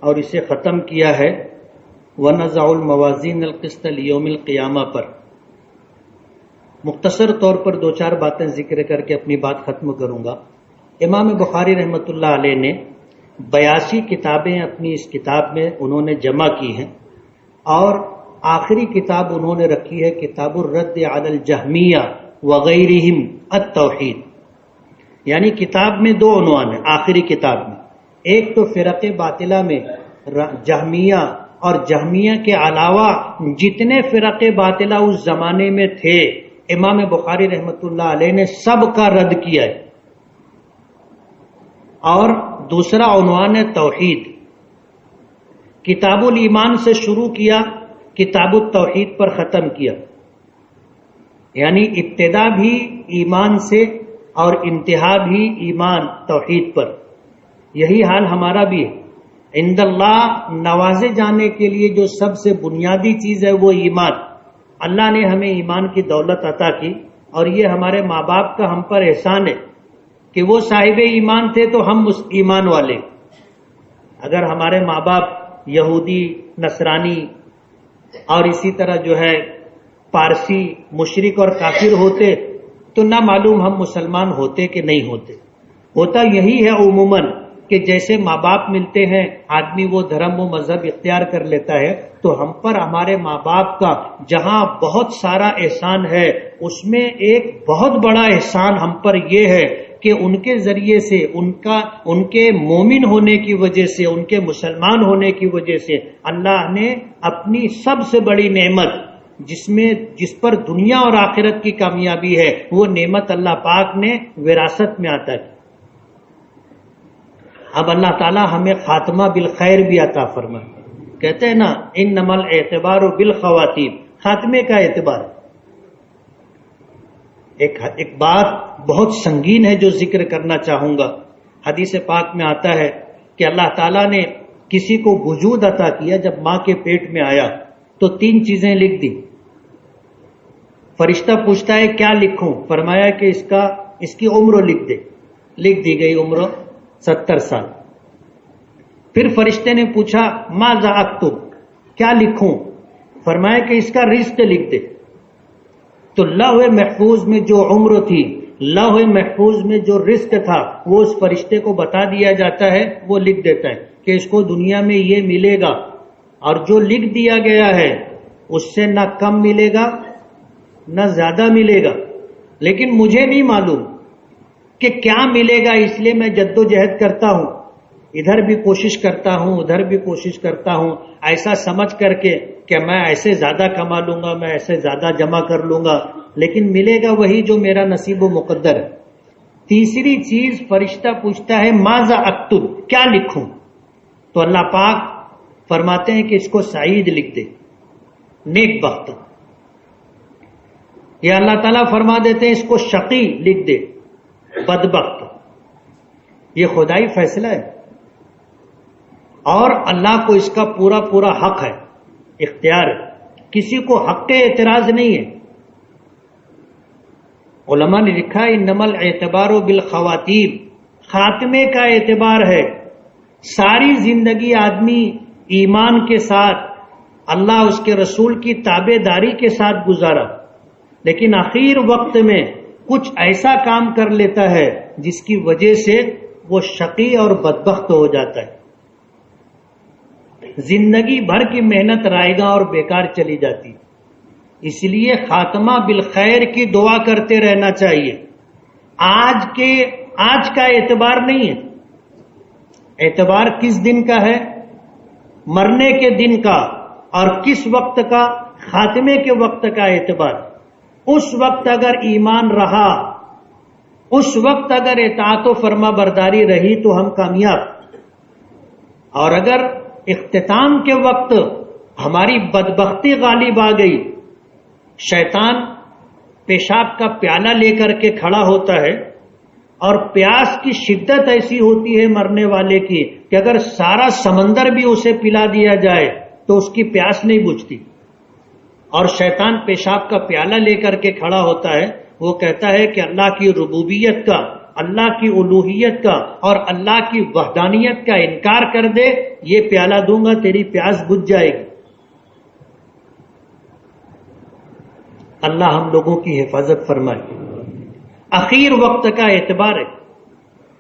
اور اسے ختم کیا ہے وَنَزَعُ الْمَوَازِينَ الْقِسْطَ لِيَوْمِ الْقِيَامَةِ پر۔ مختصر طور پر 2-4 باتیں ذکر کر کے اپنی بات ختم کروں گا۔ امام بخاری رحمۃ اللہ علیہ نے 82 کتابیں اپنی اس کتاب میں انہوں نے جمع کی ہیں، اور آخری کتاب انہوں نے رکھی ہے کتاب الرد علی الجہمیہ وغیرہم التوحید۔ یعنی کتاب میں 2 عنوان ہیں آخری کتاب میں، ایک تو فرق باطلہ میں جہمیہ اور جہمیہ کے علاوہ جتنے فرق باطلہ اس زمانے میں تھے امام بخاری رحمۃ اللہ علیہ نے سب کا رد کیا ہے، اور دوسرا عنوان ہے توحید۔ کتاب الایمان سے شروع کیا، کتاب التوحید پر ختم کیا، یعنی ابتدا بھی ایمان سے اور انتہا بھی ایمان توحید پر۔ یہی حال ہمارا بھی ہے۔ عند اللہ نوازے جانے کے لیے جو سب سے بنیادی چیز ہے وہ ایمان۔ اللہ نے ہمیں ایمان کی دولت عطا کی، اور یہ ہمارے ماں باپ کا ہم پر احسان ہے کہ وہ صاحب ایمان تھے تو ہم ایمان والے۔ اگر ہمارے ماں باپ یہودی، نصرانی اور اسی طرح جو ہے پارسی، مشرک اور کافر ہوتے تو نہ معلوم ہم مسلمان ہوتے کہ نہیں ہوتے۔ ہوتا یہی ہے عموماً کہ جیسے ماں باپ ملتے ہیں آدمی وہ دھرم و مذہب اختیار کر لیتا ہے، تو ہم پر ہمارے ماں باپ کا جہاں بہت سارا احسان ہے، اس میں ایک بہت بڑا احسان ہم پر یہ ہے کہ ان کے ذریعے سے ان کے مومن ہونے کی وجہ سے، ان کے مسلمان ہونے کی وجہ سے اللہ نے اپنی سب سے بڑی نعمت جس پر دنیا اور آخرت کی کامیابی ہے، وہ نعمت اللہ پاک نے وراثت میں عطا کی۔ اب اللہ تعالیٰ ہمیں خاتمہ بالخیر بھی عطا فرمائے۔ کہتے ہیں نا انما الاعتبار بالخواتیم، خاتمے کا اعتبار۔ ایک بات بہت سنگین ہے جو ذکر کرنا چاہوں گا۔ حدیث پاک میں آتا ہے کہ اللہ تعالیٰ نے کسی کو وجود عطا کیا جب ماں کے پیٹ میں آیا، تو 3 چیزیں لکھ دی. فرشتہ پوچھتا ہے کیا لکھوں؟ فرمایا کہ اس کی عمر لکھ دے. لکھ دی گئی عمر 70 سال. پھر فرشتے نے پوچھا ماذا اکتب، کیا لکھوں؟ فرمایا کہ اس کا رزق لکھ دے. تو لوح محفوظ میں جو عمر تھی، لوح محفوظ میں جو رزق تھا، وہ اس فرشتے کو بتا دیا جاتا ہے، وہ لکھ دیتا ہے کہ اس کو دنیا میں یہ ملے گا، اور جو لکھ دیا گیا ہے اس سے نہ کم ملے گا نہ زیادہ ملے گا. لیکن مجھے نہیں معلوم کہ کیا ملے گا، اس لیے میں جدوجہد کرتا ہوں، ادھر بھی کوشش کرتا ہوں ادھر بھی کوشش کرتا ہوں، ایسا سمجھ کر کے کہ میں ایسے زیادہ کما لوں گا، میں ایسے زیادہ جمع کر لوں گا، لیکن ملے گا وہی جو میرا نصیب و مقدر ہے. تیسری چیز فرشتہ پوچھتا ہے ماذا اکتب، کیا لکھوں؟ تو اللہ پاک فرماتے ہیں کہ اس کو سعید لکھ دے، نیک بخت. یا اللہ تعالیٰ فرما دیتے ہیں اس کو شقی لکھ دے، بدبخت. یہ خدائی فیصلہ ہے، اور اللہ کو اس کا پورا پورا حق ہے، اختیار ہے، کسی کو حق اعتراض نہیں ہے. علماء نے لکھا انما الاعتبار بالخواتیم، خاتمے کا اعتبار ہے. ساری زندگی آدمی ایمان کے ساتھ، اللہ اس کے رسول کی تابع داری کے ساتھ گزارا، لیکن آخر وقت میں کچھ ایسا کام کر لیتا ہے جس کی وجہ سے وہ شقی اور بدبخت ہو جاتا ہے. زندگی بھر کی محنت رائے گاں اور بیکار چلی جاتی. اس لیے خاتمہ بالخیر کی دعا کرتے رہنا چاہیے. آج کا اعتبار نہیں ہے، اعتبار کس دن کا ہے؟ مرنے کے دن کا. اور کس وقت کا؟ خاتمے کے وقت کا اعتبار. اس وقت اگر ایمان رہا، اس وقت اگر اطاعت و فرما برداری رہی تو ہم کامیاب. اور اگر اختتام کے وقت ہماری بدبختی غالب آ گئی، شیطان پیشاب کا پیالہ لے کر کے کھڑا ہوتا ہے، اور پیاس کی شدت ایسی ہوتی ہے مرنے والے کی کہ اگر سارا سمندر بھی اسے پلا دیا جائے تو اس کی پیاس نہیں بجھتی. اور شیطان پیشاب کا پیالہ لے کر کے کھڑا ہوتا ہے، وہ کہتا ہے کہ اللہ کی ربوبیت کا، اللہ کی الوہیت کا اور اللہ کی وحدانیت کا انکار کر دے، یہ پیالہ دوں گا تیری پیاس بجھ جائے گی. اللہ ہم لوگوں کی حفاظت فرمائے. اخیر وقت کا اعتبار ہے.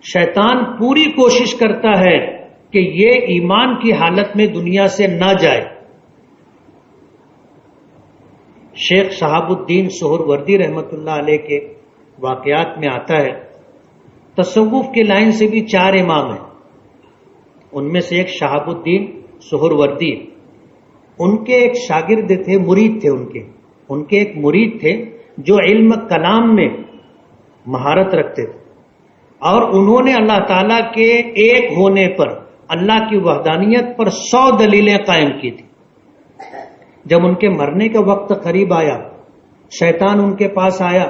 شیطان پوری کوشش کرتا ہے کہ یہ ایمان کی حالت میں دنیا سے نہ جائے. شیخ شہاب الدین سہروردی رحمۃ اللہ علیہ کے واقعات میں آتا ہے، تصوف کے لائن سے بھی 4 امام ہیں، ان میں سے ایک شہاب الدین سہروردی. ان کے ایک شاگرد تھے، مرید تھے، ان کے ایک مرید تھے جو علم کلام میں مہارت رکھتے تھے، اور انہوں نے اللہ تعالیٰ کے ایک ہونے پر، اللہ کی وحدانیت پر 100 دلیلیں قائم کی تھی. جب ان کے مرنے کا وقت قریب آیا، شیطان ان کے پاس آیا،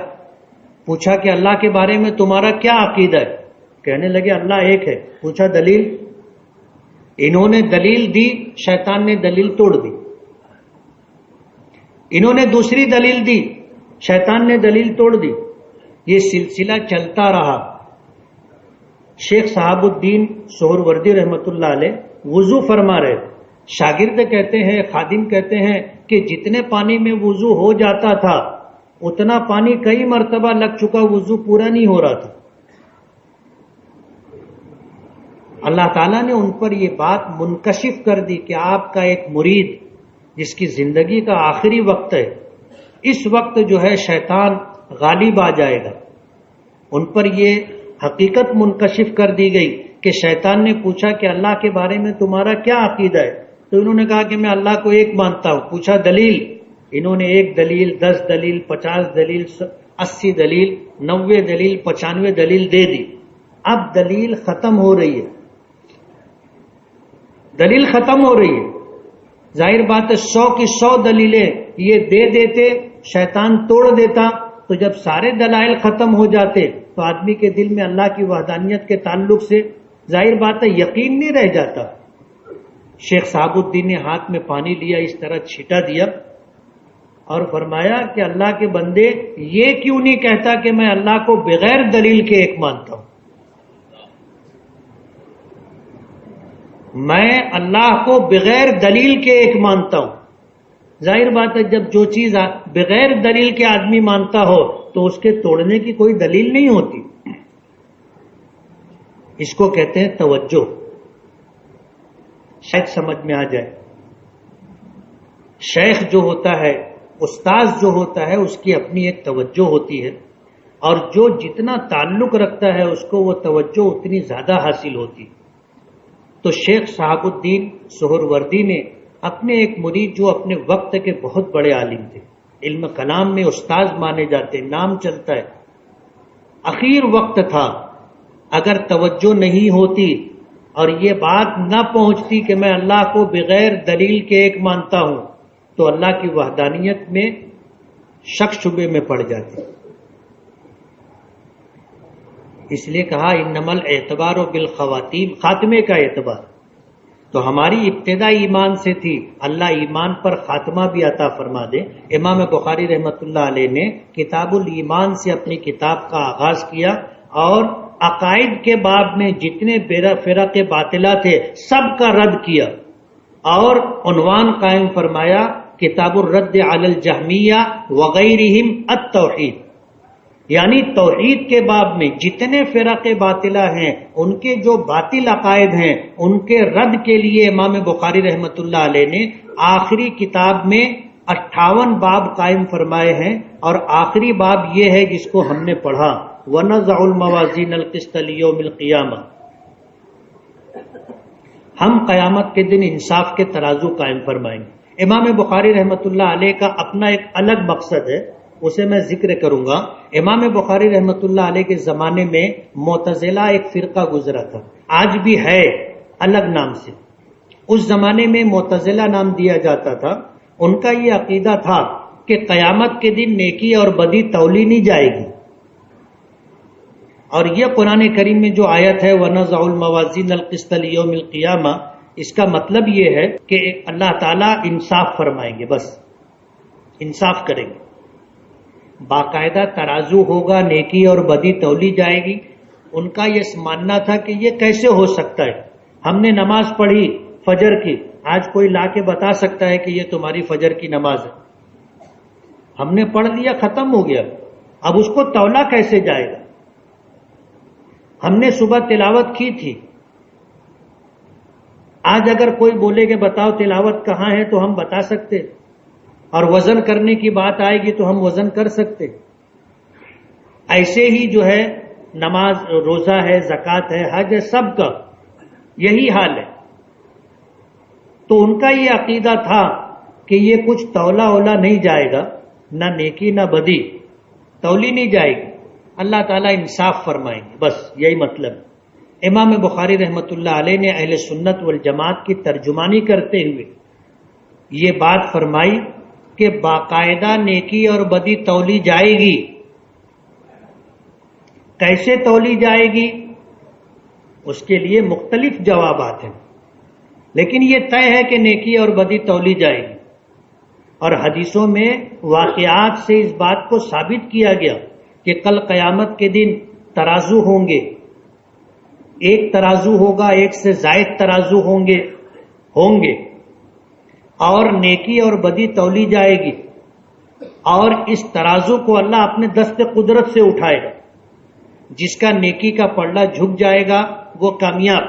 پوچھا کہ اللہ کے بارے میں تمہارا کیا عقیدہ ہے؟ کہنے لگے اللہ ایک ہے. پوچھا دلیل؟ انہوں نے دلیل دی، شیطان نے دلیل توڑ دی. انہوں نے دوسری دلیل دی، شیطان نے دلیل توڑ دی. یہ سلسلہ چلتا رہا. شیخ صحاب الدین سہروردی رحمۃ اللہ علیہ وضو فرما رہے تھے. شاگرد کہتے ہیں، خادم کہتے ہیں کہ جتنے پانی میں وضو ہو جاتا تھا اتنا پانی کئی مرتبہ لگ چکا، وضو پورا نہیں ہو رہا تھا. اللہ تعالیٰ نے ان پر یہ بات منکشف کر دی کہ آپ کا ایک مرید جس کی زندگی کا آخری وقت ہے، اس وقت جو ہے شیطان غالب آ جائے گا. ان پر یہ حقیقت منکشف کر دی گئی کہ شیطان نے پوچھا کہ اللہ کے بارے میں تمہارا کیا عقیدہ ہے؟ تو انہوں نے کہا کہ میں اللہ کو ایک مانتا ہوں. پوچھا دلیل؟ انہوں نے 1 دلیل، 10 دلیل، 50 دلیل، 80 دلیل، 90 دلیل، 95 دلیل دے دی. اب دلیل ختم ہو رہی ہے، دلیل ختم ہو رہی ہے. ظاہر بات ہے 100 کی 100 دلیلیں یہ دے دیتے، شیطان توڑ دیتا، تو جب سارے دلائل ختم ہو جاتے تو آدمی کے دل میں اللہ کی وحدانیت کے تعلق سے ظاہر بات ہے یقین نہیں رہ جاتا. شیخ صاحب الدین نے ہاتھ میں پانی لیا، اس طرح چھٹا دیا اور فرمایا کہ اللہ کے بندے یہ کیوں نہیں کہتا کہ میں اللہ کو بغیر دلیل کے ایک مانتا ہوں؟ میں اللہ کو بغیر دلیل کے ایک مانتا ہوں۔ ظاہر بات ہے جب جو چیز بغیر دلیل کے آدمی مانتا ہو تو اس کے توڑنے کی کوئی دلیل نہیں ہوتی۔ اس کو کہتے ہیں توجہ، شاید سمجھ میں آ جائے۔ شیخ جو ہوتا ہے، استاذ جو ہوتا ہے، اس کی اپنی ایک توجہ ہوتی ہے، اور جو جتنا تعلق رکھتا ہے اس کو وہ توجہ اتنی زیادہ حاصل ہوتی۔ تو شیخ صاحب الدین سہروردی نے اپنے ایک مرید جو اپنے وقت کے بہت بڑے عالم تھے، علم کلام میں استاذ مانے جاتے، نام چلتا ہے، اخیر وقت تھا، اگر توجہ نہیں ہوتی اور یہ بات نہ پہنچتی کہ میں اللہ کو بغیر دلیل کے ایک مانتا ہوں تو اللہ کی وحدانیت میں شک شبے میں پڑ جاتی۔ اس لیے کہا انما الاعتبار بالخواتیم، خاتمے کا اعتبار۔ تو ہماری ابتدا ایمان سے تھی، اللہ ایمان پر خاتمہ بھی عطا فرما دے۔ امام بخاری رحمۃ اللہ علیہ نے کتاب الایمان سے اپنی کتاب کا آغاز کیا اور عقائد کے باب میں جتنے فرق باطلہ تھے سب کا رد کیا، اور عنوان قائم فرمایا کتاب الرد علی الجہمیہ وغیرہم التوحید، یعنی توحید کے باب میں جتنے فرق باطلہ ہیں، ان کے جو باطل عقائد ہیں، ان کے رد کے لیے امام بخاری رحمۃ اللہ علیہ نے آخری کتاب میں 58 باب قائم فرمائے ہیں، اور آخری باب یہ ہے جس کو ہم نے پڑھا، وَنَضَعُ الْمَوَازِينَ الْقِسْطَ لِيَوْمِ الْقِيَامَةِ، ہم قیامت کے دن انصاف کے ترازو قائم فرمائیں گے۔ امام بخاری رحمۃ اللہ علیہ کا اپنا ایک الگ مقصد ہے، اسے میں ذکر کروں گا۔ امام بخاری رحمۃ اللہ علیہ کے زمانے میں معتزلہ ایک فرقہ گزرا تھا، آج بھی ہے الگ نام سے، اس زمانے میں معتزلہ نام دیا جاتا تھا۔ ان کا یہ عقیدہ تھا کہ قیامت کے دن نیکی اور بدی تولی نہیں جائے گی، اور یہ قرآن کریم میں جو آیت ہے وَنَضَعُ الْمَوَازِينَ الْقِسْطَ لِيَوْمِ الْقِيَامَةِ، اس کا مطلب یہ ہے کہ اللہ تعالیٰ انصاف فرمائیں گے، بس انصاف کریں گے، باقاعدہ ترازو ہوگا، نیکی اور بدی تولی جائے گی۔ ان کا یہ ماننا تھا کہ یہ کیسے ہو سکتا ہے، ہم نے نماز پڑھی فجر کی، آج کوئی لا کے بتا سکتا ہے کہ یہ تمہاری فجر کی نماز ہے، ہم نے پڑھ لیا، ختم ہو گیا، اب اس کو تولا کیسے جائے گا؟ ہم نے صبح تلاوت کی تھی، آج اگر کوئی بولے کہ بتاؤ تلاوت کہاں ہے تو ہم بتا سکتے، اور وزن کرنے کی بات آئے گی تو ہم وزن کر سکتے۔ ایسے ہی جو ہے نماز، روزہ ہے، زکوٰۃ ہے، حج ہے، سب کا یہی حال ہے۔ تو ان کا یہ عقیدہ تھا کہ یہ کچھ تولا اولا نہیں جائے گا، نہ نیکی نہ بدی تولی نہیں جائے گی، اللہ تعالیٰ انصاف فرمائیں گے، بس یہی مطلب۔ امام بخاری رحمۃ اللہ علیہ نے اہل سنت والجماعت کی ترجمانی کرتے ہوئے یہ بات فرمائی کہ باقاعدہ نیکی اور بدی تولی جائے گی۔ کیسے تولی جائے گی اس کے لیے مختلف جوابات ہیں، لیکن یہ طے ہے کہ نیکی اور بدی تولی جائے گی، اور حدیثوں میں واقعات سے اس بات کو ثابت کیا گیا کہ کل قیامت کے دن ترازو ہوں گے، ایک ترازو ہوگا، ایک سے زائد ترازو ہوں گے، اور نیکی اور بدی تولی جائے گی، اور اس ترازو کو اللہ اپنے دست قدرت سے اٹھائے گا، جس کا نیکی کا پلڑا جھک جائے گا وہ کامیاب۔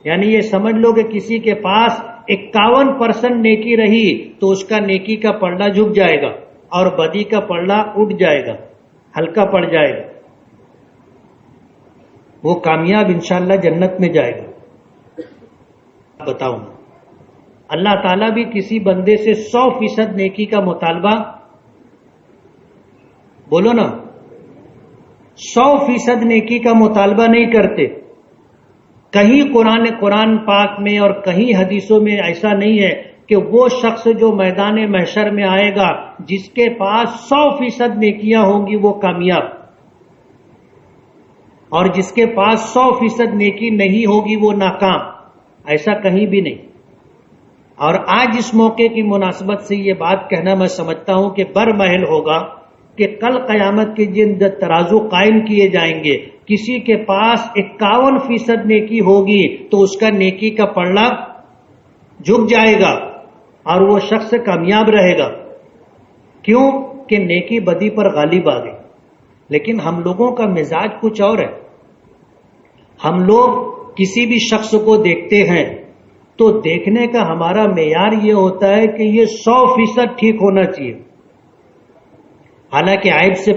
یعنی یہ سمجھ لو کہ کسی کے پاس 51% نیکی رہی تو اس کا نیکی کا پلڑا جھک جائے گا اور بدی کا پلڑا اٹھ جائے گا، ہلکا پڑ جائے گا، وہ کامیاب انشاءاللہ جنت میں جائے گا۔ بتاؤں اللہ تعالیٰ بھی کسی بندے سے 100% نیکی کا مطالبہ، بولو نا، 100% نیکی کا مطالبہ نہیں کرتے۔ کہیں قرآن پاک میں اور کہیں حدیثوں میں ایسا نہیں ہے کہ وہ شخص جو میدان محشر میں آئے گا جس کے پاس 100% نیکیاں ہوں گی وہ کامیاب، اور جس کے پاس 100% نیکی نہیں ہوگی وہ ناکام، ایسا کہیں بھی نہیں۔ اور آج اس موقع کی مناسبت سے یہ بات کہنا میں سمجھتا ہوں کہ برمحل ہوگا کہ کل قیامت کے دن جب ترازو قائم کیے جائیں گے، کسی کے پاس 51% نیکی ہوگی تو اس کا نیکی کا پلڑا جھک جائے گا اور وہ شخص کامیاب رہے گا. کیوں کہ نیکی بدی پر غالب آ گئی. لیکن ہم لوگوں کا مزاج کچھ اور ہے. ہم لوگ کسی بھی شخص کو دیکھتے ہیں تو دیکھنے کا ہمارا معیار یہ ہوتا ہے کہ یہ 100% ٹھیک ہونا چاہیے، حالانکہ عیب سے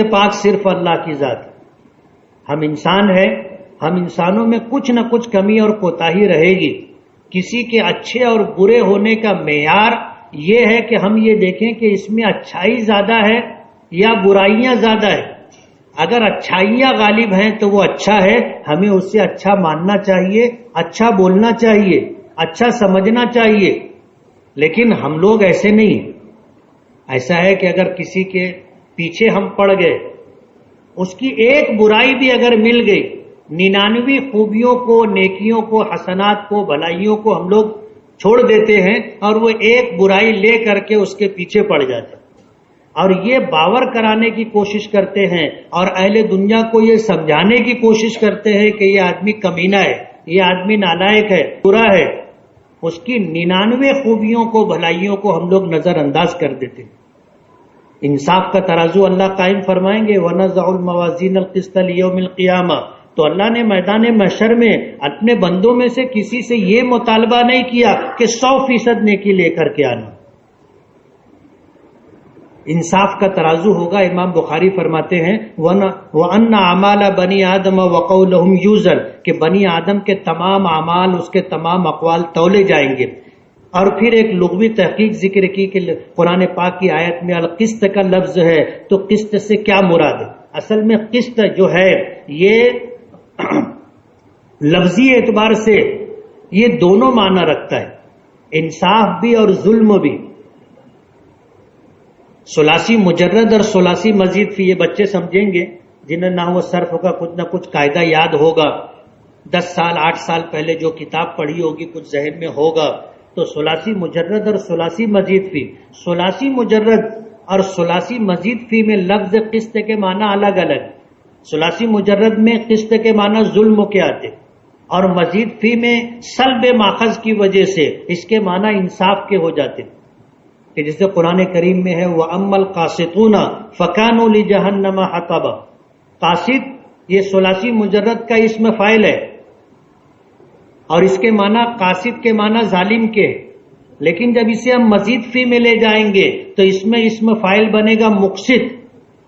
پاک صرف اللہ کی ذات ہے. ہم انسان ہیں، ہم انسانوں میں کچھ نہ کچھ کمی اور کوتاہی رہے گی. کسی کے اچھے اور برے ہونے کا معیار یہ ہے کہ ہم یہ دیکھیں کہ اس میں اچھائی زیادہ ہے یا برائیاں زیادہ ہے. اگر اچھائیاں غالب ہیں تو وہ اچھا ہے، ہمیں اس سے اچھا ماننا چاہیے، اچھا بولنا چاہیے، اچھا سمجھنا چاہیے. لیکن ہم لوگ ایسے نہیں. ایسا ہے کہ اگر کسی کے پیچھے ہم پڑ گئے، اس کی ایک برائی بھی اگر مل گئی، 99 خوبیوں کو، نیکیوں کو، حسنات کو، بھلائیوں کو ہم لوگ چھوڑ دیتے ہیں اور وہ ایک برائی لے کر کے اس کے پیچھے پڑ جاتے ہیں اور یہ باور کرانے کی کوشش کرتے ہیں اور اہل دنیا کو یہ سمجھانے کی کوشش کرتے ہیں کہ یہ آدمی کمینہ ہے، یہ آدمی نالائق ہے، برا ہے. اس کی 99 خوبیوں کو، بھلائیوں کو ہم لوگ نظر انداز کر دیتے ہیں. انصاف کا ترازو اللہ قائم فرمائیں گے، وَنَزَعُ الْمَوَازِينَ الْقِسْطَ لِيَوْمِ الْقِيَامَةِ. تو اللہ نے میدان محشر میں اپنے بندوں میں سے کسی سے یہ مطالبہ نہیں کیا کہ 100% نیکی لے کر کے آنا. انصاف کا ترازو ہوگا. امام بخاری فرماتے ہیں وَأَنَّ أَعْمَالَ بَنِي آدَمَ وَقَوْلُهُمْ يُوزَنُ، کہ بنی آدم کے تمام اعمال، اس کے تمام اقوال تولے جائیں گے. اور پھر ایک لغوی تحقیق ذکر کی کہ قرآن پاک کی آیت میں القسط کا لفظ ہے تو قسط سے کیا مراد ہے؟ اصل میں قسط جو ہے یہ لفظی اعتبار سے یہ دونوں معنی رکھتا ہے، انصاف بھی اور ظلم بھی. ثلاثی مجرد اور ثلاثی مزید فی، یہ بچے سمجھیں گے جنہیں نہ وہ صرف کا کچھ نہ کچھ قاعدہ یاد ہوگا، 10 سال 8 سال پہلے جو کتاب پڑھی ہوگی کچھ ذہن میں ہوگا. تو ثلاثی مجرد اور ثلاثی مزید فی، ثلاثی مجرد اور ثلاثی مزید فی میں لفظ قسط کے معنی الگ الگ. ثلاثی مجرد میں قسط کے معنی ظلم کے آتے اور مزید فی میں سلب ماخذ کی وجہ سے اس کے معنی انصاف کے ہو جاتے، کہ جسے قرآن کریم میں ہے وَأَمَّا الْقَاسِطُونَ فَكَانُوا لِجَهَنَّمَ حَطَبًا. قاسط یہ ثلاثی مجرد کا اسم فاعل ہے اور اس کے معنی قاسط کے معنی ظالم کے، لیکن جب اسے ہم مزید فی میں لے جائیں گے تو اس میں اسم فاعل بنے گا مقسط.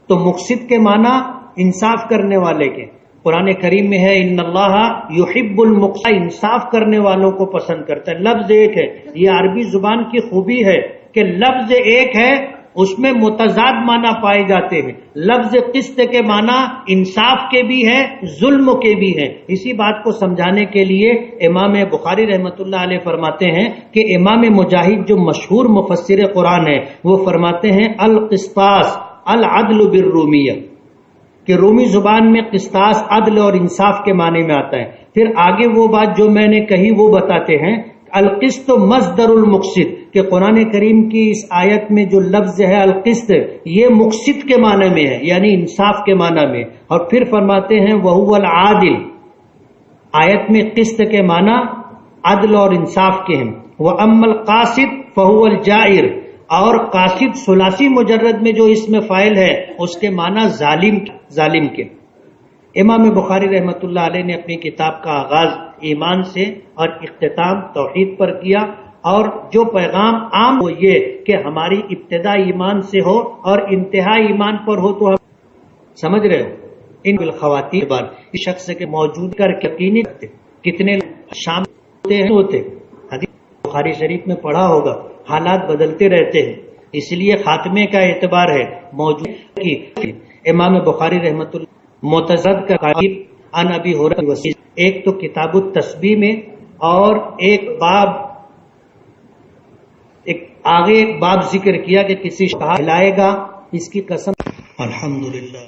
تو مقسط کے معنی انصاف کرنے والے کے. قرآن کریم میں ہے ان اللہ یحب المقسط، انصاف کرنے والوں کو پسند کرتا ہے. لفظ ایک ہے، یہ عربی زبان کی خوبی ہے کہ لفظ ایک ہے اس میں متضاد معنی پائے جاتے ہیں. لفظ قسط کے معنی انصاف کے بھی ہیں، ظلم کے بھی ہیں. اسی بات کو سمجھانے کے لیے امام بخاری رحمۃ اللہ علیہ فرماتے ہیں کہ امام مجاہد جو مشہور مفسر قرآن ہے وہ فرماتے ہیں القسطاس العدل بالرومیہ، کہ رومی زبان میں قسطاس عدل اور انصاف کے معنی میں آتا ہے. پھر آگے وہ بات جو میں نے کہی وہ بتاتے ہیں القسط مصدر المقسط، کہ قرآن کریم کی اس آیت میں جو لفظ ہے القسط یہ مقسط کے معنی میں ہے، یعنی انصاف کے معنی میں. اور پھر فرماتے ہیں وہو العادل، آیت میں قسط کے معنی عدل اور انصاف کے ہیں. وَأَمَّا الْقَاسِطُ فَهُوَ الْجَائِرُ، اور قاسط ثلاثی مجرد میں جو اسم فاعل ہے اس کے معنی ظالم کے. امام بخاری رحمۃ اللہ علیہ نے اپنی کتاب کا آغاز ایمان سے اور اختتام توحید پر کیا، اور جو پیغام عام وہ یہ کہ ہماری ابتدا ایمان سے ہو اور انتہا ایمان پر ہو. تو ہم سمجھ رہے ہو ان بالخواتین بار اس شخص کے موجود کر یقینی کرتے کتنے شامل ہوتے. حدیث بخاری شریف میں پڑھا ہوگا حالات بدلتے رہتے ہیں، اس لیے خاتمے کا اعتبار ہے موجود کی. امام بخاری رحمۃ اللہ متضد کا قائم عن ابی ہریرہ وسیع، ایک تو کتاب التسبیح میں اور ایک آگے ایک باب ذکر کیا کہ کسی شخص ہلائے گا اس کی قسم. الحمدللہ.